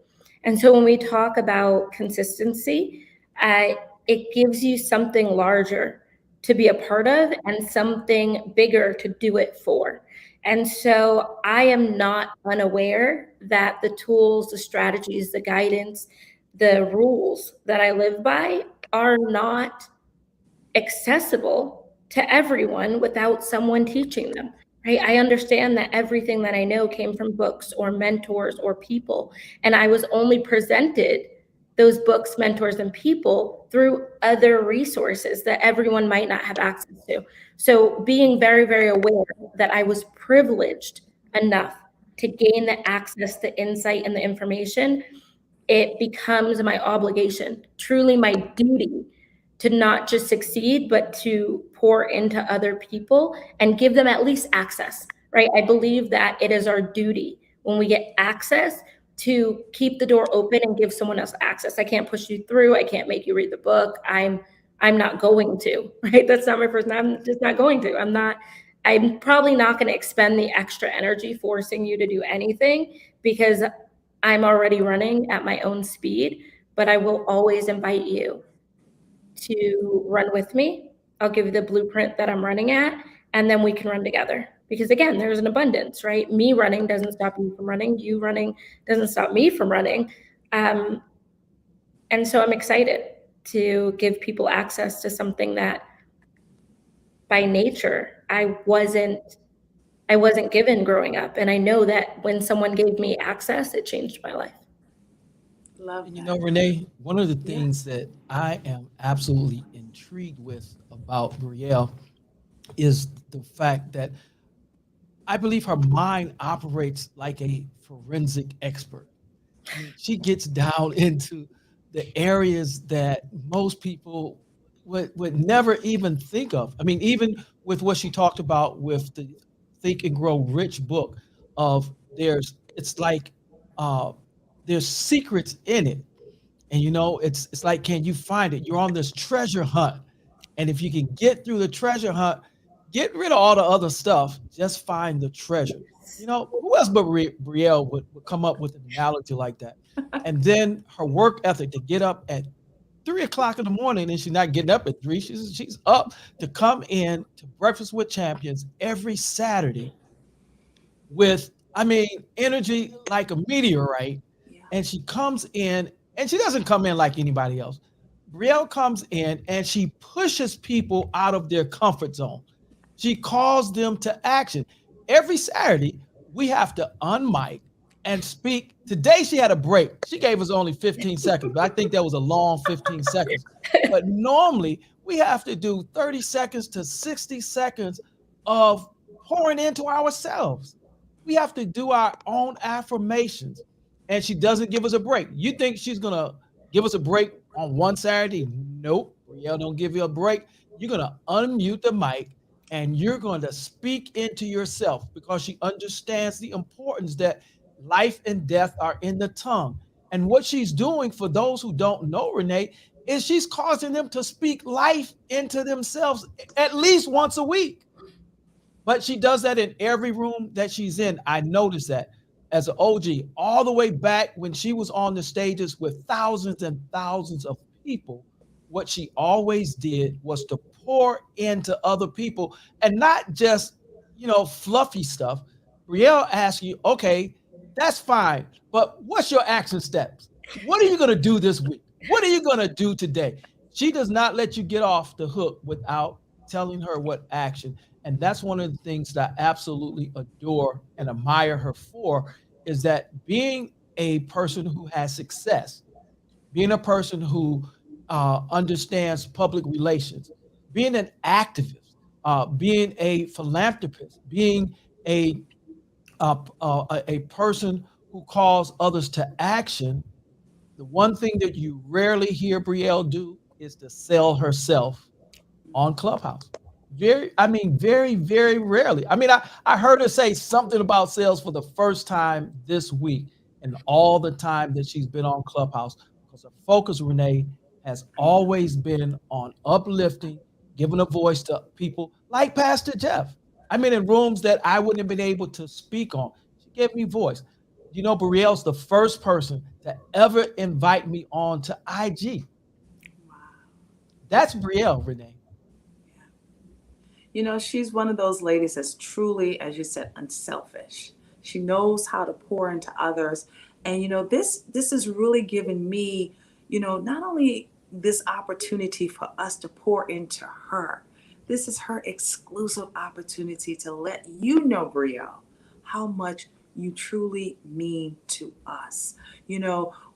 [SPEAKER 5] And so when we talk about consistency, it gives you something larger to be a part of and something bigger to do it for. And so I am not unaware that the tools, the strategies, the guidance, the rules that I live by are not accessible to everyone without someone teaching them, right? I understand that everything that I know came from books or mentors or people, and I was only presented those books, mentors, and people through other resources that everyone might not have access to. So being very, very aware that I was privileged enough to gain the access, the insight, and the information, it becomes my obligation, truly my duty, to not just succeed, but to pour into other people and give them at least access, right? I believe that it is our duty when we get access to keep the door open and give someone else access. I can't push you through. I can't make you read the book. I'm not going to, right? That's not my person. I'm just not going to. I'm probably not going to expend the extra energy forcing you to do anything because I'm already running at my own speed, but I will always invite you to run with me. I'll give you the blueprint that I'm running at, and then we can run together. Because again, there's an abundance, right? Me running doesn't stop you from running. You running doesn't stop me from running. And so I'm excited to give people access to something that by nature I wasn't given growing up. And I know that when someone gave me access, it changed my life.
[SPEAKER 3] Love
[SPEAKER 2] And
[SPEAKER 3] that.
[SPEAKER 2] you know, Renee, one of the things that I am absolutely intrigued with about Brielle is the fact that I believe her mind operates like a forensic expert. I mean, she gets down into the areas that most people would never even think of. I mean, even with what she talked about with the Think and Grow Rich book of it's like uh, there's secrets in it. And you know, it's like, can you find it? You're on this treasure hunt. And if you can get through the treasure hunt, get rid of all the other stuff, just find the treasure. You know, who else but Brielle would come up with an analogy like that? And then her work ethic to get up at 3 o'clock in the morning, and she's not getting up at 3. She's up to come in to Breakfast with Champions every Saturday with, I mean, energy like a meteorite.
[SPEAKER 3] Yeah.
[SPEAKER 2] And she comes in, and she doesn't come in like anybody else. Brielle comes in and she pushes people out of their comfort zone. She calls them to action. Every Saturday, we have to unmic and speak. Today, she had a break. She gave us only 15 seconds, but I think that was a long 15 seconds. But normally, we have to do 30 seconds to 60 seconds of pouring into ourselves. We have to do our own affirmations, and she doesn't give us a break. You think she's going to give us a break on one Saturday? Nope. Brielle don't give you a break. You're going to unmute the mic and you're going to speak into yourself, because she understands the importance that life and death are in the tongue. And what she's doing, for those who don't know Renee, is she's causing them to speak life into themselves at least once a week. But she does that in every room that she's in. I noticed that as an OG, all the way back when she was on the stages with thousands and thousands of people. What she always did was to pour into other people, and not just, fluffy stuff. Brielle asks you, okay, that's fine, but what's your action steps? What are you going to do this week? What are you going to do today? She does not let you get off the hook without telling her what action. And that's one of the things that I absolutely adore and admire her for, is that being a person who has success, being a person who understands public relations, being an activist, being a philanthropist, being a person who calls others to action. The one thing that you rarely hear Brielle do is to sell herself on Clubhouse. Very, very rarely. I heard her say something about sales for the first time this week, and all the time that she's been on Clubhouse, because her focus, Renee, has always been on uplifting, giving a voice to people like Pastor Jeff. In rooms that I wouldn't have been able to speak on. She gave me voice. Brielle's the first person to ever invite me on to IG.
[SPEAKER 3] Wow.
[SPEAKER 2] That's Brielle, Renee.
[SPEAKER 3] She's one of those ladies that's truly, as you said, unselfish. She knows how to pour into others. And, this is really giving me, not only this opportunity for us to pour into her, this is her exclusive opportunity to let you know, Brielle, how much you truly mean to us.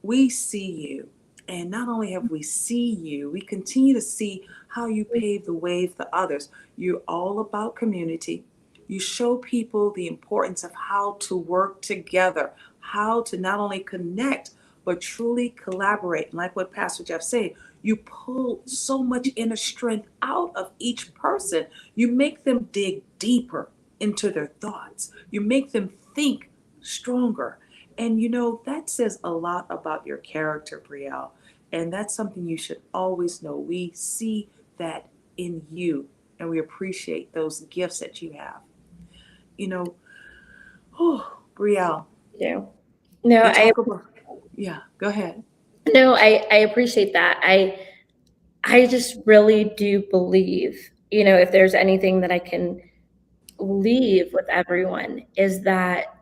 [SPEAKER 3] We see you. And not only have we seen you, we continue to see how you pave the way for others. You're all about community. You show people the importance of how to work together, how to not only connect, but truly collaborate. And like what Pastor Jeff said, you pull so much inner strength out of each person. You make them dig deeper into their thoughts. You make them think stronger. And that says a lot about your character, Brielle. And that's something you should always know. We see that in you, and we appreciate those gifts that you have. Brielle.
[SPEAKER 5] Yeah. No,
[SPEAKER 3] yeah, go ahead.
[SPEAKER 5] No, I appreciate that. I just really do believe, if there's anything that I can leave with everyone, is that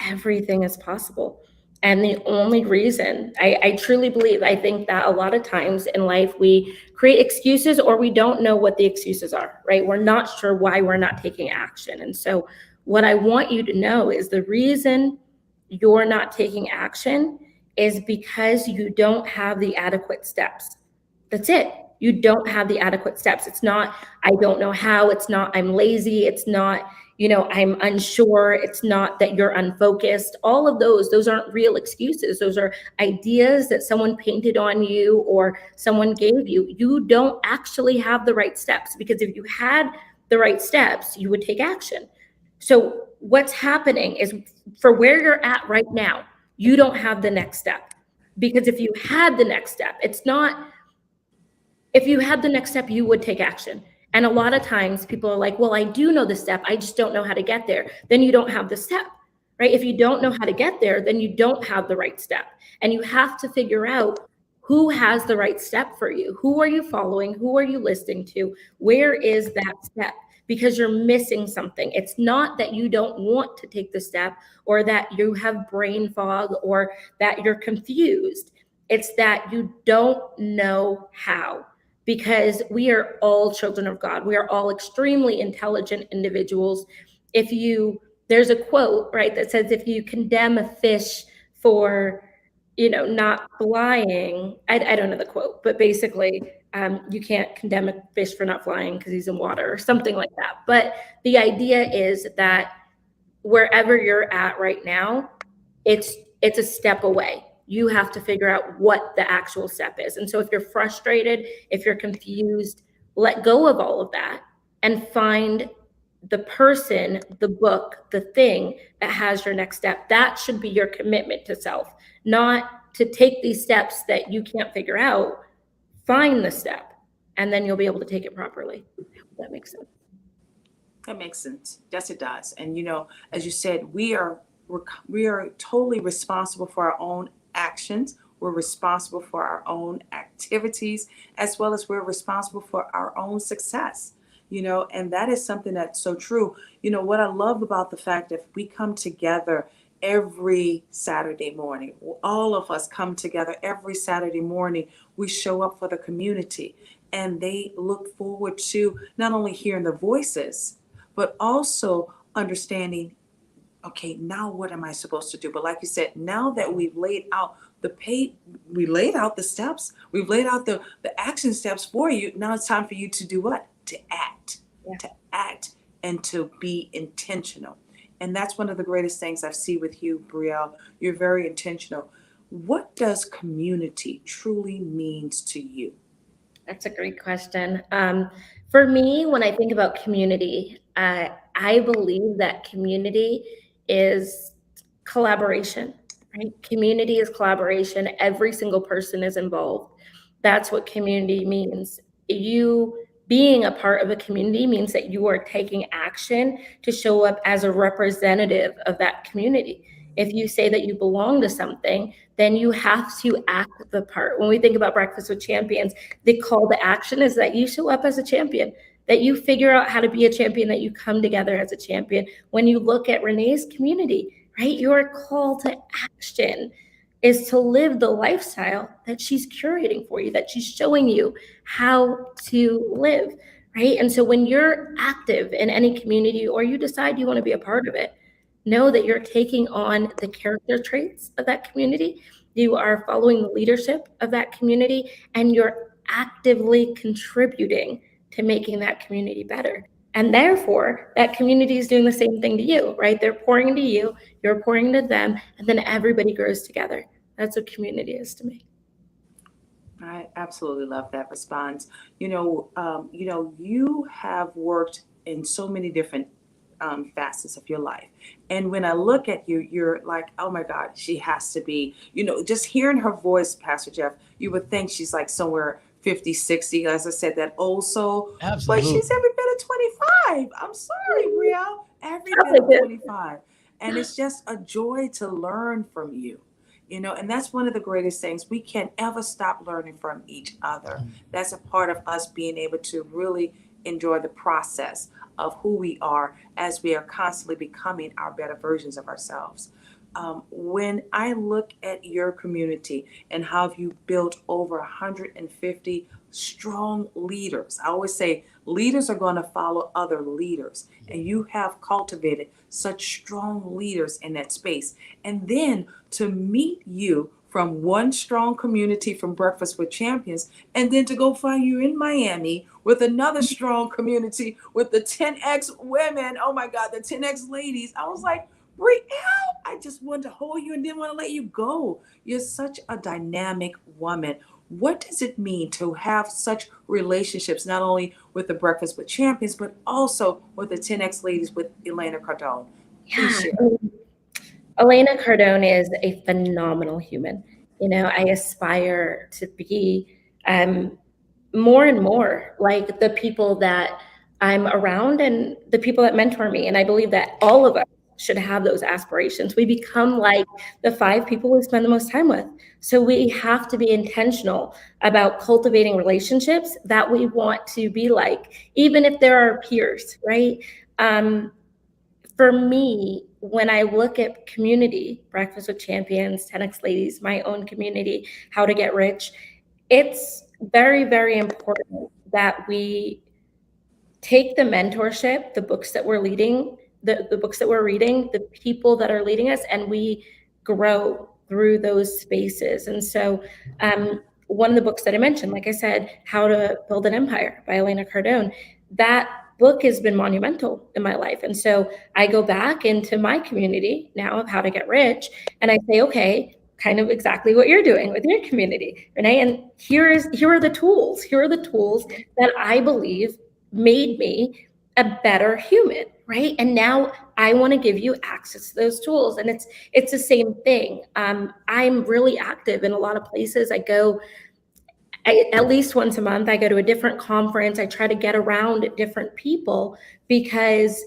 [SPEAKER 5] everything is possible. And the only reason I truly believe, I think that a lot of times in life we create excuses, or we don't know what the excuses are, right? We're not sure why we're not taking action. And so what I want you to know is the reason you're not taking action is because you don't have the adequate steps. That's it. You don't have the adequate steps. It's not, I don't know how. It's not, I'm lazy. It's not, I'm unsure. It's not that you're unfocused. All of those aren't real excuses. Those are ideas that someone painted on you or someone gave you. You don't actually have the right steps, because if you had the right steps, you would take action. So what's happening is, for where you're at right now, you don't have the next step. Because if you had the next step, if you had the next step, you would take action. And a lot of times people are like, well, I do know the step, I just don't know how to get there. Then you don't have the step, right? If you don't know how to get there, then you don't have the right step. And you have to figure out who has the right step for you? Who are you following? Who are you listening to? Where is that step? Because you're missing something. It's not that you don't want to take the step or that you have brain fog or that you're confused. It's that you don't know how, because we are all children of God. We are all extremely intelligent individuals. There's a quote, right, that says if you condemn a fish for, not flying, I don't know the quote, but basically, you can't condemn a fish for not flying because he's in water or something like that. But the idea is that wherever you're at right now, it's a step away. You have to figure out what the actual step is. And so if you're frustrated, if you're confused, let go of all of that and find the person, the book, the thing that has your next step. That should be your commitment to self, not to take these steps that you can't figure out. Find the step, and then you'll be able to take it properly. That makes sense.
[SPEAKER 3] That makes sense. Yes, it does. And as you said, we are totally responsible for our own actions. We're responsible for our own activities, as well as we're responsible for our own success. And that is something that's so true. What I love about the fact that we come together every Saturday morning, all of us come together every Saturday morning, we show up for the community, and they look forward to not only hearing the voices, but also understanding, okay, now what am I supposed to do? But like you said, now that we've laid out we laid out the steps, we've laid out the action steps for you. Now it's time for you to do what? To act, and to be intentional. And that's one of the greatest things I see with you, Brielle. You're very intentional. What does community truly means to you?
[SPEAKER 5] That's a great question. For me, when I think about community, I believe that community is collaboration, right? Community is collaboration. Every single person is involved. That's what community means. You being a part of a community means that you are taking action to show up as a representative of that community. If you say that you belong to something, then you have to act the part. When we think about Breakfast with Champions, the call to action is that you show up as a champion, that you figure out how to be a champion, that you come together as a champion. When you look at Renee's community, right, your call to action is to live the lifestyle that she's curating for you, that she's showing you how to live, right? And so when you're active in any community or you decide you want to be a part of it, know that you're taking on the character traits of that community. You are following the leadership of that community, and you're actively contributing to making that community better. And therefore, that community is doing the same thing to you, right? They're pouring into you, you're pouring into them, and then everybody grows together. That's what community is to me.
[SPEAKER 3] I absolutely love that response. You have worked in so many different facets of your life. And when I look at you, you're like, oh my God, she has to be, just hearing her voice, Pastor Jeff, you would think she's like somewhere 50, 60, as I said, that old soul.
[SPEAKER 2] Absolutely.
[SPEAKER 3] But she's every bit of 25. I'm sorry, Brielle. Every bit of 25. And it's just a joy to learn from you. And that's one of the greatest things. We can't ever stop learning from each other. That's a part of us being able to really enjoy the process of who we are as we are constantly becoming our better versions of ourselves. When I look at your community and how you've built over 150 strong leaders, I always say leaders are going to follow other leaders, and you have cultivated such strong leaders in that space. And then to meet you from one strong community from Breakfast with Champions, and then to go find you in Miami with another strong community with the 10X women. Oh my God, the 10X ladies. I was like, Brielle, I just wanted to hold you and didn't want to let you go. You're such a dynamic woman. What does it mean to have such relationships, not only with the Breakfast with Champions, but also with the 10X ladies with Elena Cardone?
[SPEAKER 5] Yeah. Elena Cardone is a phenomenal human. I aspire to be more and more like the people that I'm around and the people that mentor me. And I believe that all of us should have those aspirations. We become like the 5 people we spend the most time with. So we have to be intentional about cultivating relationships that we want to be like, even if there are peers, right? For me, when I look at community, Breakfast with Champions, 10X Ladies, my own community, How to Get Rich, it's very, very important that we take the mentorship, the books that we're leading, the books that we're reading, the people that are leading us, and we grow through those spaces. And so one of the books that I mentioned, like I said, How to Build an Empire by Elena Cardone, that book has been monumental in my life. And so I go back into my community now of How to Get Rich, and I say, okay, kind of exactly what you're doing with your community, Renee. And here are the tools. Here are the tools that I believe made me a better human, right? And now I want to give you access to those tools. And it's the same thing. I'm really active in a lot of places. I go at least once a month. I go to a different conference. I try to get around different people, because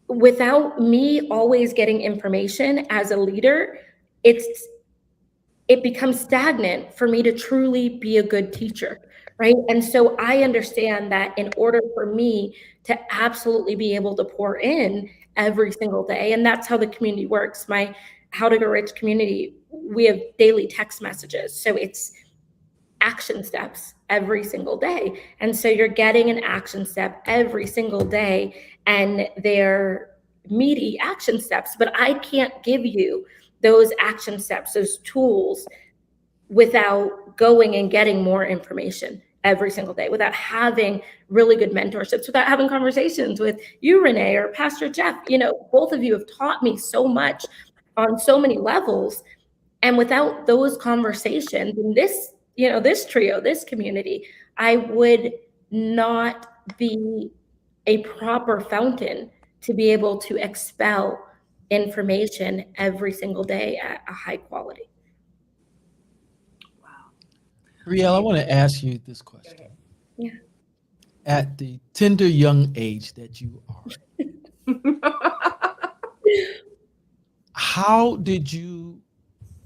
[SPEAKER 5] without me always getting information as a leader, it becomes stagnant for me to truly be a good teacher, right? And so I understand that in order for me to absolutely be able to pour in every single day, and that's how the community works. My How to Get Rich community, we have daily text messages. So it's action steps every single day. And so you're getting an action step every single day, and they're meaty action steps, but I can't give you those action steps, those tools, without going and getting more information every single day, without having really good mentorships, without having conversations with you, Renee, or Pastor Jeff. Both of you have taught me so much on so many levels. And without those conversations in this trio, this community, I would not be a proper fountain to be able to expel information every single day at a high quality.
[SPEAKER 2] Riel, I want to ask you this question.
[SPEAKER 5] Yeah.
[SPEAKER 2] At the tender young age that you are, how did you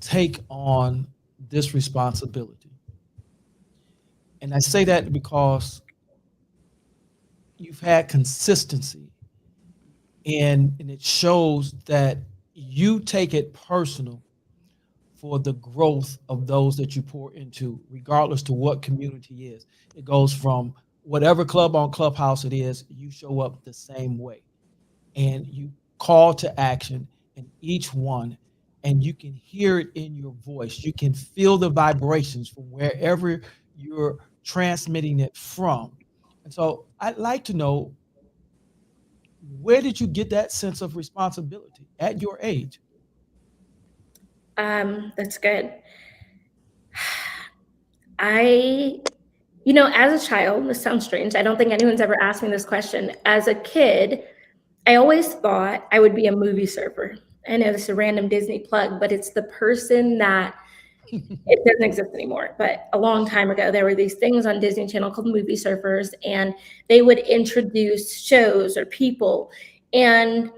[SPEAKER 2] take on this responsibility? And I say that because you've had consistency, and it shows that you take it personal for the growth of those that you pour into, regardless to what community is. It goes from whatever club on Clubhouse it is, you show up the same way, and you call to action in each one, and you can hear it in your voice. You can feel the vibrations from wherever you're transmitting it from. And so I'd like to know, where did you get that sense of responsibility at your age?
[SPEAKER 5] That's good. As a child, this sounds strange. I don't think anyone's ever asked me this question. As a kid, I always thought I would be a movie surfer. I know this is a random Disney plug, but it's the person that it doesn't exist anymore. But a long time ago, there were these things on Disney Channel called movie surfers, and they would introduce shows or people. And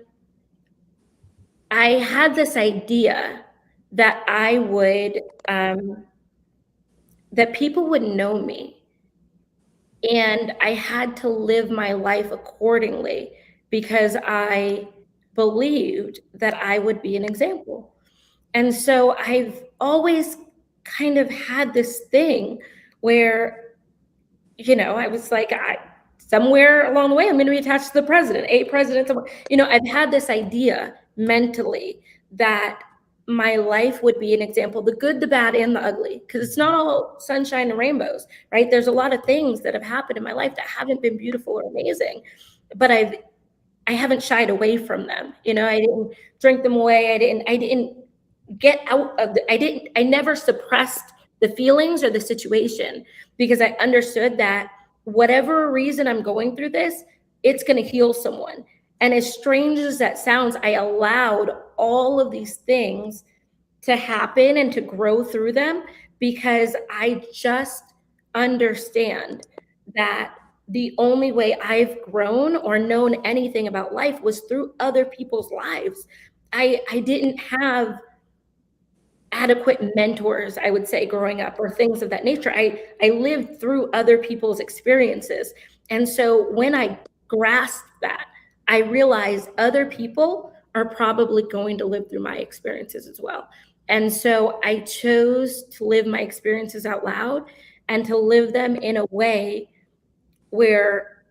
[SPEAKER 5] I had this idea that that people would know me, and I had to live my life accordingly, because I believed that I would be an example. And so I've always kind of had this thing where, I was like, somewhere along the way, I'm going to be attached to the president, a president. I've had this idea mentally that my life would be an example, the good, the bad, and the ugly, because it's not all sunshine and rainbows, right? There's a lot of things that have happened in my life that haven't been beautiful or amazing, but I haven't shied away from them. I didn't drink them away. I didn't get out of I never suppressed the feelings or the situation, because I understood that whatever reason I'm going through this, it's going to heal someone. And as strange as that sounds, I allowed all of these things to happen and to grow through them, because I just understand that the only way I've grown or known anything about life was through other people's lives. I didn't have adequate mentors, I would say, growing up, or things of that nature. I lived through other people's experiences. And so when I grasped that, I realized other people are probably going to live through my experiences as well. And so I chose to live my experiences out loud and to live them in a way where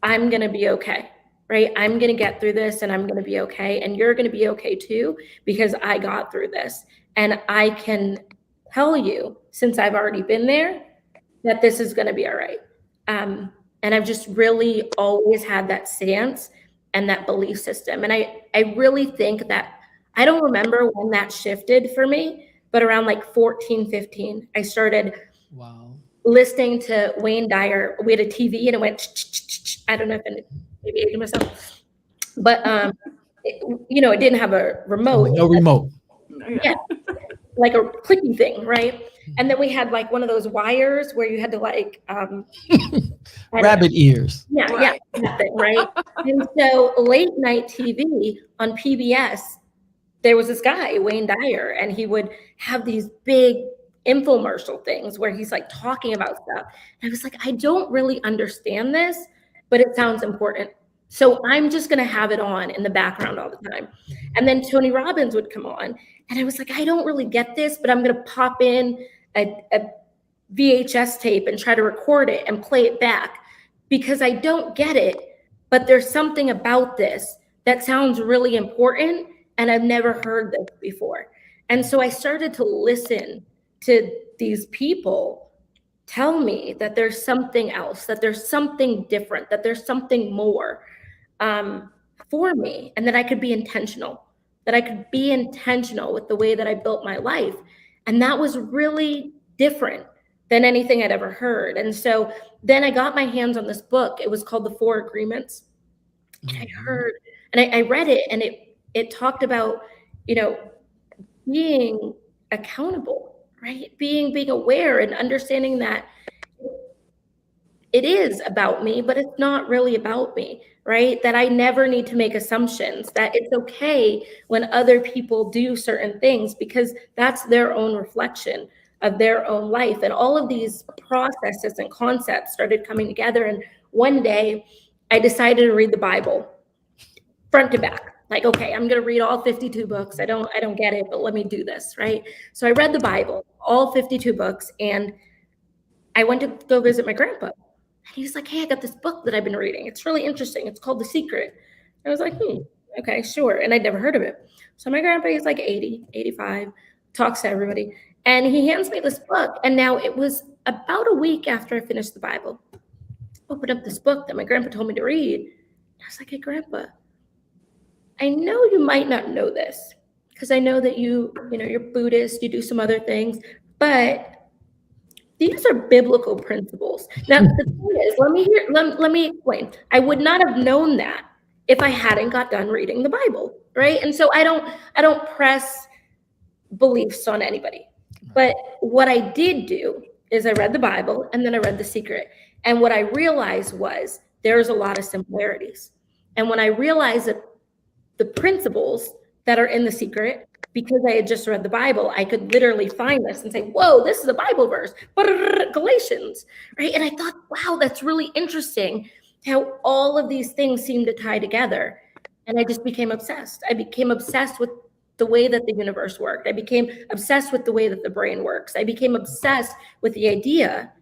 [SPEAKER 5] I'm going to be okay, right? I'm going to get through this and I'm going to be okay. And you're going to be okay too, because I got through this. And I can tell you, since I've already been there, that this is going to be all right. And I've just really always had that stance and that belief system. And I really think that, I don't remember when that shifted for me, but around like 14, 15, I started listening to Wayne Dyer. We had a TV and it went, I don't know if it maybe aging myself, but it didn't have a remote.
[SPEAKER 2] No remote.
[SPEAKER 5] Yeah, like a clicky thing, right? And then we had like one of those wires where you had to like
[SPEAKER 2] rabbit ears.
[SPEAKER 5] Yeah, right. Yeah, that thing, right? And so late night TV on PBS, there was this guy, Wayne Dyer, and he would have these big infomercial things where he's like talking about stuff. And I was like, I don't really understand this, but it sounds important. So I'm just going to have it on in the background all the time. And then Tony Robbins would come on. And I was like, I don't really get this, but I'm going to pop in a VHS tape and try to record it and play it back because I don't get it. But there's something about this that sounds really important. And I've never heard this before. And so I started to listen to these people tell me that there's something else, that there's something different, that there's something more for me, and that I could be intentional, with the way that I built my life. And that was really different than anything I'd ever heard. And so then I got my hands on this book. It was called The 4 Agreements. And I read it, and it talked about, being accountable, right? Being aware and understanding that it is about me, but it's not really about me, right? That I never need to make assumptions, that it's okay when other people do certain things because that's their own reflection of their own life. And all of these processes and concepts started coming together. And one day I decided to read the Bible front to back. Like, okay, I'm going to read all 52 books. I don't get it, but let me do this, right? So I read the Bible, all 52 books, and I went to go visit my grandpa. And he's like, hey, I got this book that I've been reading. It's really interesting. It's called The Secret. I was like, okay, sure. And I'd never heard of it. So my grandpa, he's like 80, 85, talks to everybody. And he hands me this book. And now it was about a week after I finished the Bible. I opened up this book that my grandpa told me to read. I was like, hey, Grandpa, I know you might not know this because I know that you're Buddhist, you do some other things, but these are biblical principles. Now, the thing is, let me explain. I would not have known that if I hadn't got done reading the Bible, right? And so I don't press beliefs on anybody. But what I did do is I read the Bible and then I read The Secret. And what I realized was there's a lot of similarities. And when I realized that the principles that are in The Secret, because I had just read the Bible, I could literally find this and say, whoa, this is a Bible verse, Galatians, right? And I thought, wow, that's really interesting how all of these things seem to tie together. And I just became obsessed. I became obsessed with the way that the universe worked. I became obsessed with the way that the brain works. I became obsessed with the idea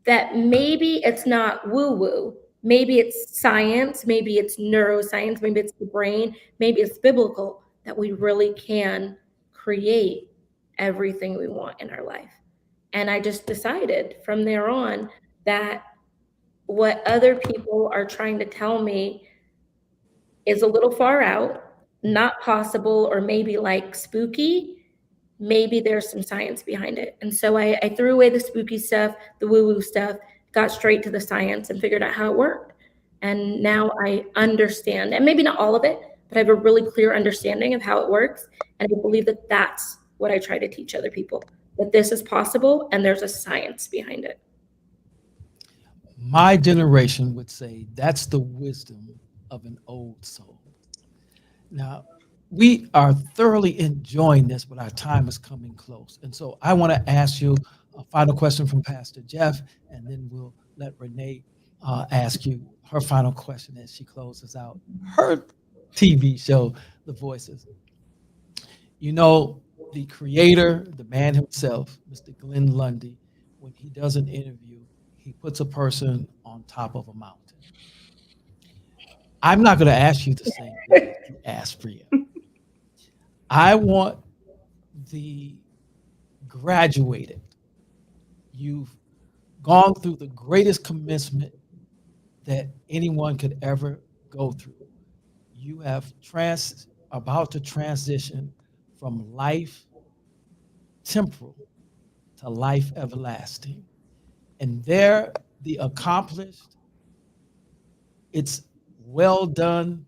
[SPEAKER 5] that maybe it's not woo-woo, maybe it's science, maybe it's neuroscience, maybe it's the brain, maybe it's biblical, that we really can create everything we want in our life. And I just decided from there on that what other people are trying to tell me is a little far out, not possible, or maybe like spooky, maybe there's some science behind it. And so I threw away the spooky stuff, the woo-woo stuff, got straight to the science and figured out how it worked. And now I understand, and maybe not all of it, but I have a really clear understanding of how it works. And I believe that that's what I try to teach other people, that this is possible and there's a science behind it.
[SPEAKER 2] my generation would say that's the wisdom of an old soul. Now, we are thoroughly enjoying this, but our time is coming close. And so I want to ask you a final question from Pastor Jeff, and then we'll let Renee ask you her final question as she closes out her TV show, The Voices. You know, the creator, the man himself, Mr. Glenn Lundy, when he does an interview, he puts a person on top of a mountain. I'm not going to ask you the same thing he asked Bria. I want the graduated. You've gone through the greatest commencement that anyone could ever go through. You have about to transition from life temporal to life everlasting. And there, the accomplished, it's well done,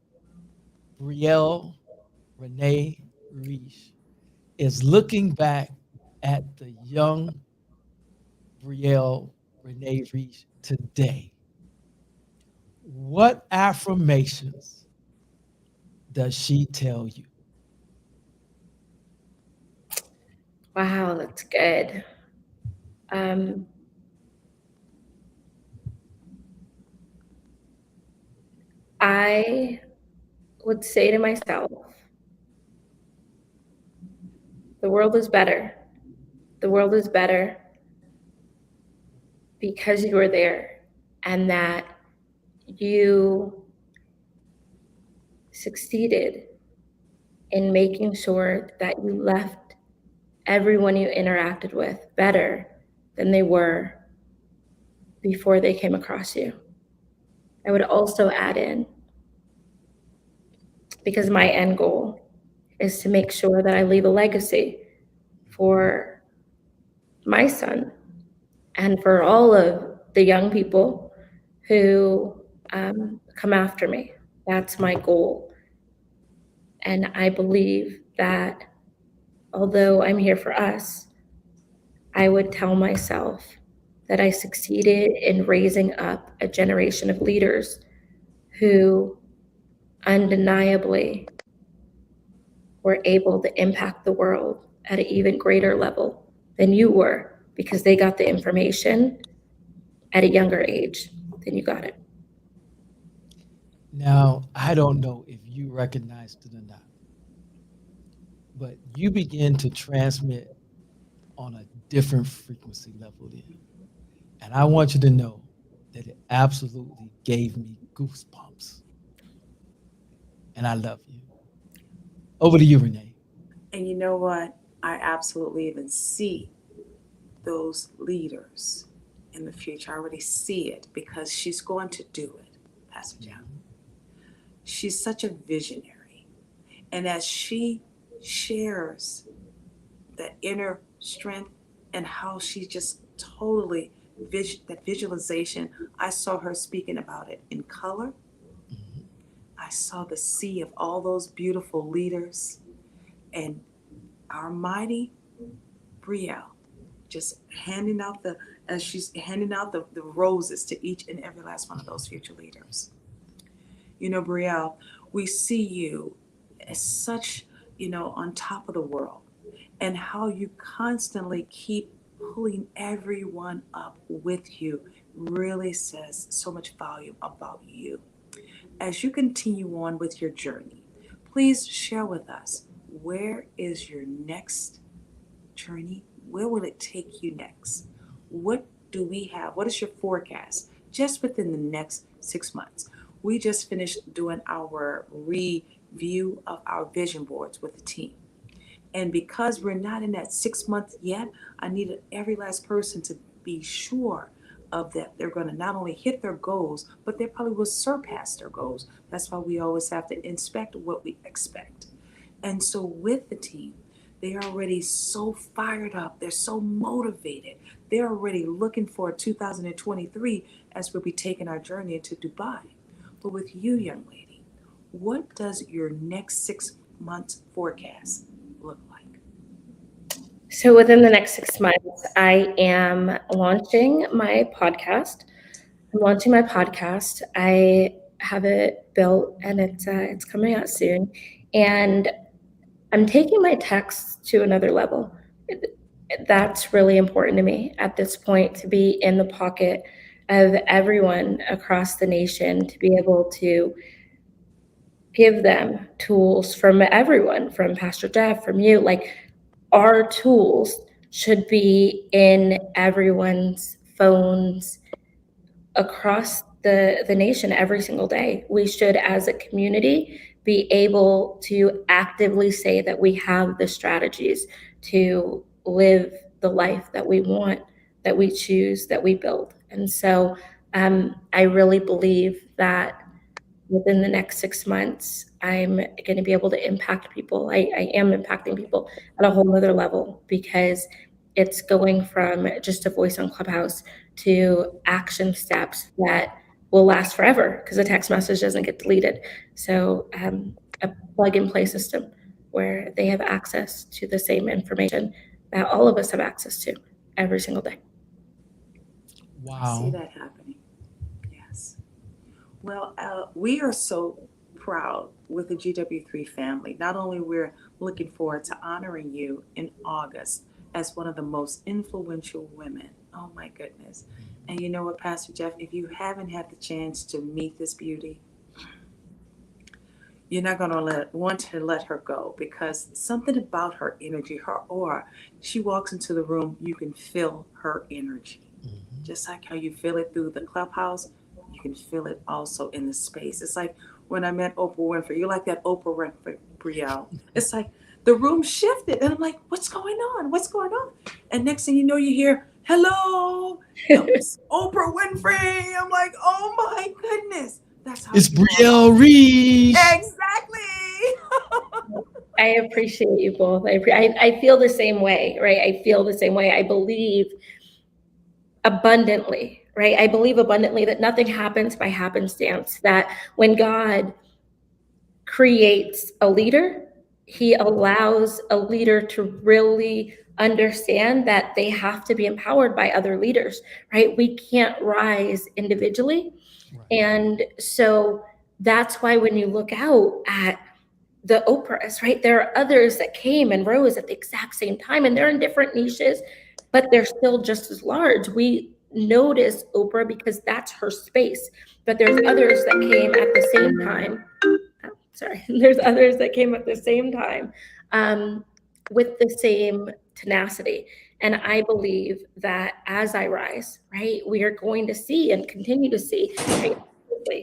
[SPEAKER 2] Brielle Renee Reich is looking back at the young Brielle Renee Reich today. What affirmations does she tell you?
[SPEAKER 5] Wow, that's good. Um, I would say to myself, the world is better. The world is better because you were there, and that you succeeded in making sure that you left everyone you interacted with better than they were before they came across you. I would also add in, because my end goal is to make sure that I leave a legacy for my son and for all of the young people who come after me. That's my goal. And I believe that although I'm here for us, I would tell myself that I succeeded in raising up a generation of leaders who undeniably were able to impact the world at an even greater level than you were, because they got the information at a younger age than you got it.
[SPEAKER 2] Now, I don't know if you recognized it or not, but you begin to transmit on a different frequency level then. And I want you to know that it absolutely gave me goosebumps. And I love you. Over to you, Renee.
[SPEAKER 3] And you know what? I absolutely even see those leaders in the future. I already see it because she's going to do it, Pastor Jeff. She's such a visionary. And as she shares that inner strength and how she just totally that visualization, I saw her speaking about it in color. I saw the sea of all those beautiful leaders and our mighty Brielle just handing out as she's handing out the roses to each and every last one of those future leaders. You know, Brielle, we see you as such, on top of the world, and how you constantly keep pulling everyone up with you really says so much volume about you. As you continue on with your journey, please share with us, where is your next journey? Where will it take you next? What do we have? What is your forecast just within the next 6 months? We just finished doing our review of our vision boards with the team. And because we're not in that 6 months yet, I needed every last person to be sure of that they're going to not only hit their goals, but they probably will surpass their goals. That's why we always have to inspect what we expect. And so with the team, they are already so fired up. They're so motivated. They're already looking for 2023 as we'll be taking our journey into Dubai. But with you, young lady, what does your next 6 months forecast look like?
[SPEAKER 5] So within the next 6 months, I am launching my podcast. I'm launching my podcast. I have it built, and it's coming out soon. And I'm taking my texts to another level. That's really important to me at this point, to be in the pocket of everyone across the nation, to be able to give them tools from everyone, from Pastor Jeff, from you. Like, our tools should be in everyone's phones across the nation every single day. We should, as a community, be able to actively say that we have the strategies to live the life that we want, that we choose, that we build. And so I really believe that within the next 6 months, I'm going to be able to impact people. I am impacting people at a whole nother level, because it's going from just a voice on Clubhouse to action steps that will last forever, because a text message doesn't get deleted. So a plug and play system where they have access to the same information that all of us have access to every single day.
[SPEAKER 3] I see
[SPEAKER 2] Wow.
[SPEAKER 3] that happening. Yes. Well, we are so proud with the GW3 family. Not only we're looking forward to honoring you in August as one of the most influential women. Oh my goodness. And you know what, Pastor Jeff, if you haven't had the chance to meet this beauty, you're not going to want to let her go, because something about her energy, her aura, she walks into the room, you can feel her energy. Just like how you feel it through the Clubhouse, you can feel it also in the space. It's like when I met Oprah Winfrey. You're like that Oprah Winfrey, Brielle. It's like the room shifted, and I'm like, what's going on? What's going on? And next thing you know, you hear, hello, it's Oprah Winfrey. I'm like, oh my goodness. That's how
[SPEAKER 2] It's
[SPEAKER 3] you are.
[SPEAKER 2] Brielle Reed.
[SPEAKER 3] Exactly.
[SPEAKER 5] I appreciate you both. I feel the same way, right? I feel the same way. I believe abundantly, right? I believe abundantly that nothing happens by happenstance, that when God creates a leader, he allows a leader to really understand that they have to be empowered by other leaders, right? We can't rise individually.
[SPEAKER 2] Right.
[SPEAKER 5] And so that's why when you look out at the Oprahs, right, there are others that came and rose at the exact same time, and they're in different niches, but they're still just as large. We notice Oprah because that's her space, but there's others that came at the same time. There's others that came at the same time with the same tenacity. And I believe that as I rise, right, we are going to see and continue to see, right,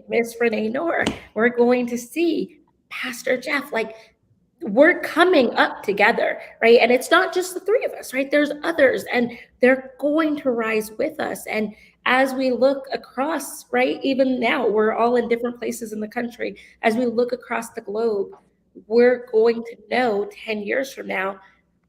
[SPEAKER 5] Miss Renee Noor, we're going to see Pastor Jeff, like, we're coming up together, right? And it's not just the three of us, right? There's others, and they're going to rise with us. And as we look across, right, even now, we're all in different places in the country. As we look across the globe, we're going to know 10 years from now,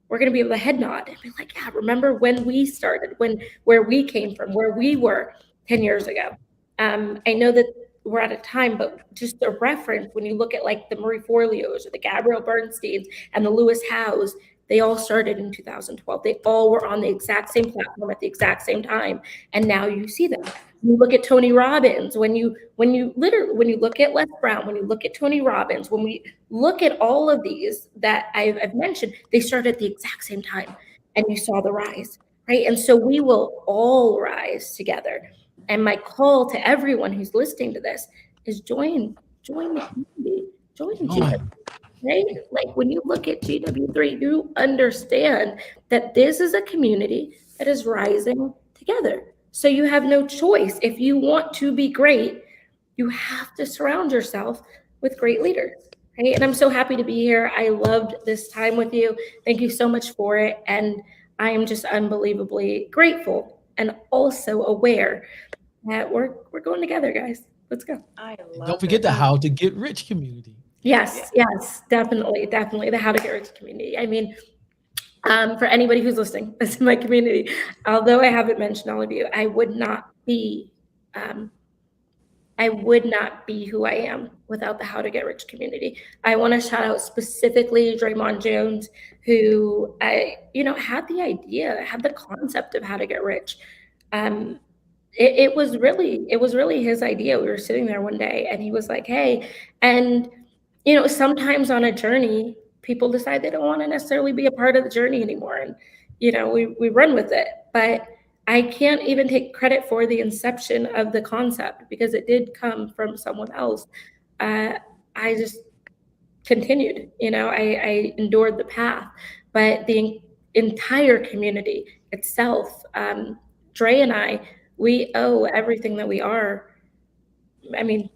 [SPEAKER 5] we're going to be able to head nod and be like, yeah, remember when we started, where we came from, where we were 10 years ago. I know that we're out of time, but just a reference, when you look at like the Marie Forleos or the Gabrielle Bernsteins and the Lewis Howes, they all started in 2012. They all were on the exact same platform at the exact same time. And now you see them. You look at Tony Robbins, when you look at Les Brown, when you look at Tony Robbins, when we look at all of these that I've mentioned, they started at the exact same time, and you saw the rise, right? And so we will all rise together. And my call to everyone who's listening to this is join the community, join GW3, right? Like, when you look at GW3, you understand that this is a community that is rising together. So you have no choice. If you want to be great, you have to surround yourself with great leaders, right? And I'm so happy to be here. I loved this time with you. Thank you so much for it. And I am just unbelievably grateful and also aware that we're going together, guys. Let's go.
[SPEAKER 3] I love
[SPEAKER 2] Don't forget
[SPEAKER 3] it.
[SPEAKER 2] the How to Get Rich community.
[SPEAKER 5] Yes, definitely. The How to Get Rich community. I mean, for anybody who's listening, that's in my community, although I haven't mentioned all of you, I would not be who I am without the How to Get Rich community. I want to shout out specifically Draymond Jones, who had the idea, had the concept of how to get rich. it was really his idea. We were sitting there one day and he was like, hey, and sometimes on a journey, people decide they don't want to necessarily be a part of the journey anymore. And, we run with it. But I can't even take credit for the inception of the concept because it did come from someone else. I just continued, I endured the path. But the entire community itself, Dre and I, we owe everything that we are, I mean,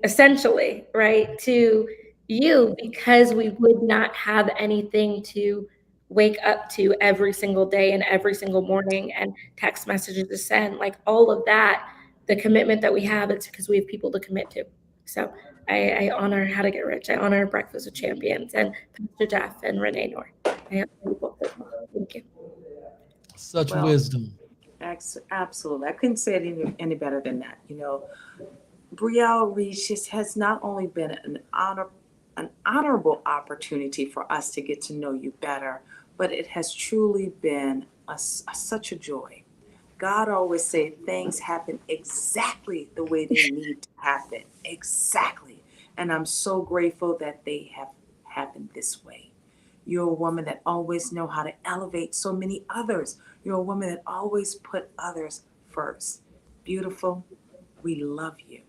[SPEAKER 5] essentially, right, to you, because we would not have anything to wake up to every single day and every single morning and text messages to send, like all of that. The commitment that we have, it's because we have people to commit to. So I honor How to Get Rich. I honor Breakfast with Champions and Pastor Jeff and Renee Noor. I honor you both as well. Thank you.
[SPEAKER 2] Such
[SPEAKER 3] Well,
[SPEAKER 2] wisdom.
[SPEAKER 3] Absolutely. I couldn't say it any better than that. Brielle Reach has not only been an honorable opportunity for us to get to know you better, but it has truly been such a joy. God always say things happen exactly the way they need to happen. Exactly. And I'm so grateful that they have happened this way. You're a woman that always know how to elevate so many others. You're a woman that always put others first. Beautiful. We love you.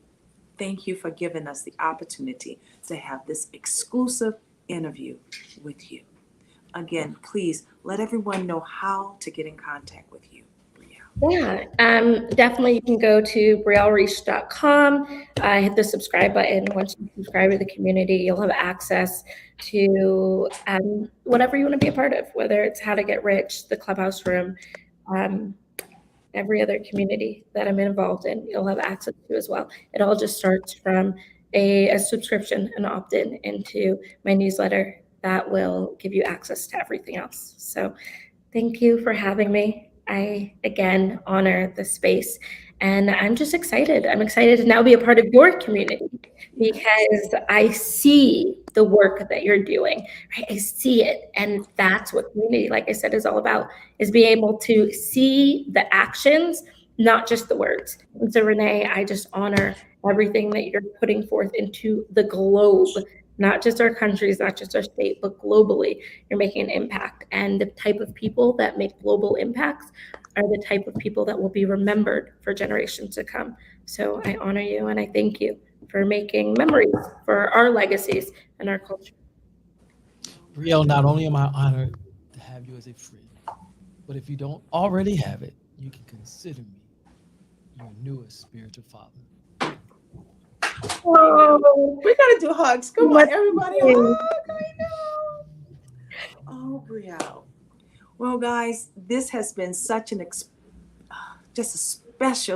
[SPEAKER 3] Thank you for giving us the opportunity to have this exclusive interview with you. Again, please let everyone know how to get in contact with you, Brielle.
[SPEAKER 5] Yeah, definitely you can go to briellereach.com, hit the subscribe button. Once you subscribe to the community, you'll have access to whatever you want to be a part of, whether it's How to Get Rich, the Clubhouse Room, every other community that I'm involved in, you'll have access to as well. It all just starts from a subscription, an opt-in into my newsletter that will give you access to everything else. So thank you for having me. I, again, honor the space. And I'm just excited. I'm excited to now be a part of your community because I see the work that you're doing, right? I see it. And that's what community, like I said, is all about, is being able to see the actions, not just the words. And so, Renee, I just honor everything that you're putting forth into the globe, not just our countries, not just our state, but globally. You're making an impact. And the type of people that make global impacts are the type of people that will be remembered for generations to come. So I honor you and I thank you for making memories for our legacies and our culture.
[SPEAKER 2] Brielle, not only am I honored to have you as a friend, but if you don't already have it, you can consider me your newest spiritual father.
[SPEAKER 3] Oh, we gotta do hugs. Come on, everybody, hug. I know. Oh, Brielle. Well, guys, this has been such just a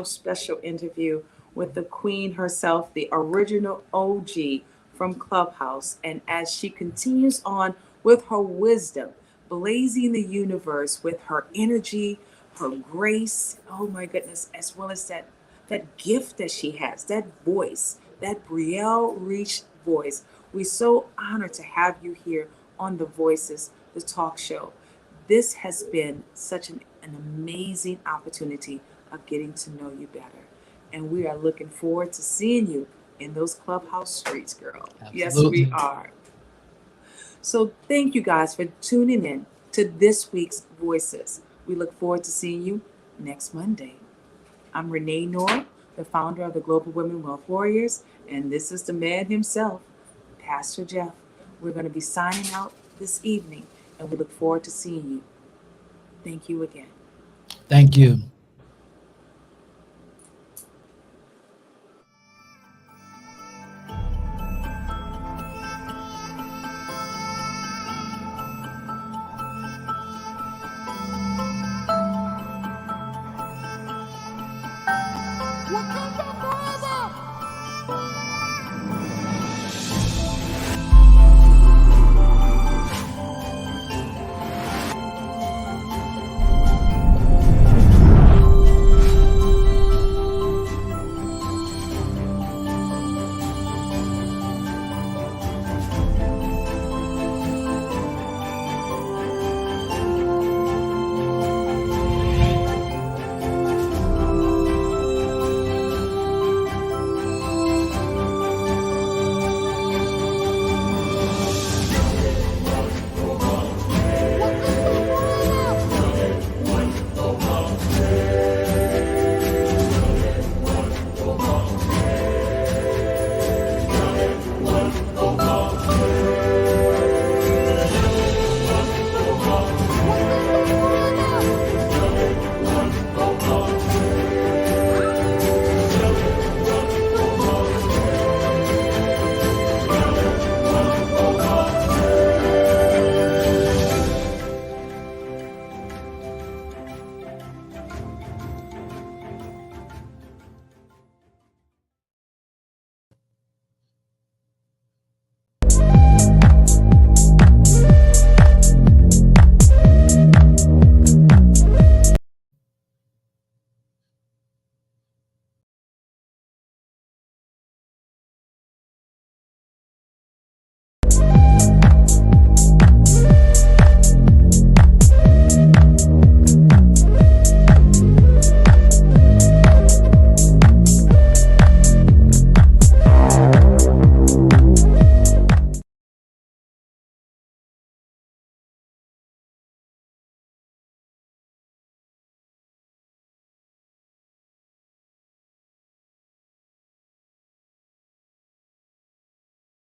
[SPEAKER 3] special interview with the queen herself, the original OG from Clubhouse. And as she continues on with her wisdom, blazing the universe with her energy, her grace, oh my goodness, as well as that gift that she has, that voice, that Brielle Reach voice. We're so honored to have you here on The Voices, the talk show. This has been such an amazing opportunity of getting to know you better. And we are looking forward to seeing you in those Clubhouse streets, girl.
[SPEAKER 2] Absolutely.
[SPEAKER 3] Yes, we are. So thank you guys for tuning in to this week's Voices. We look forward to seeing you next Monday. I'm Renee Noor, the founder of the Global Women Wealth Warriors, and this is the man himself, Pastor Jeff. We're going to be signing out this evening, and we look forward to seeing you. Thank you again.
[SPEAKER 2] Thank you.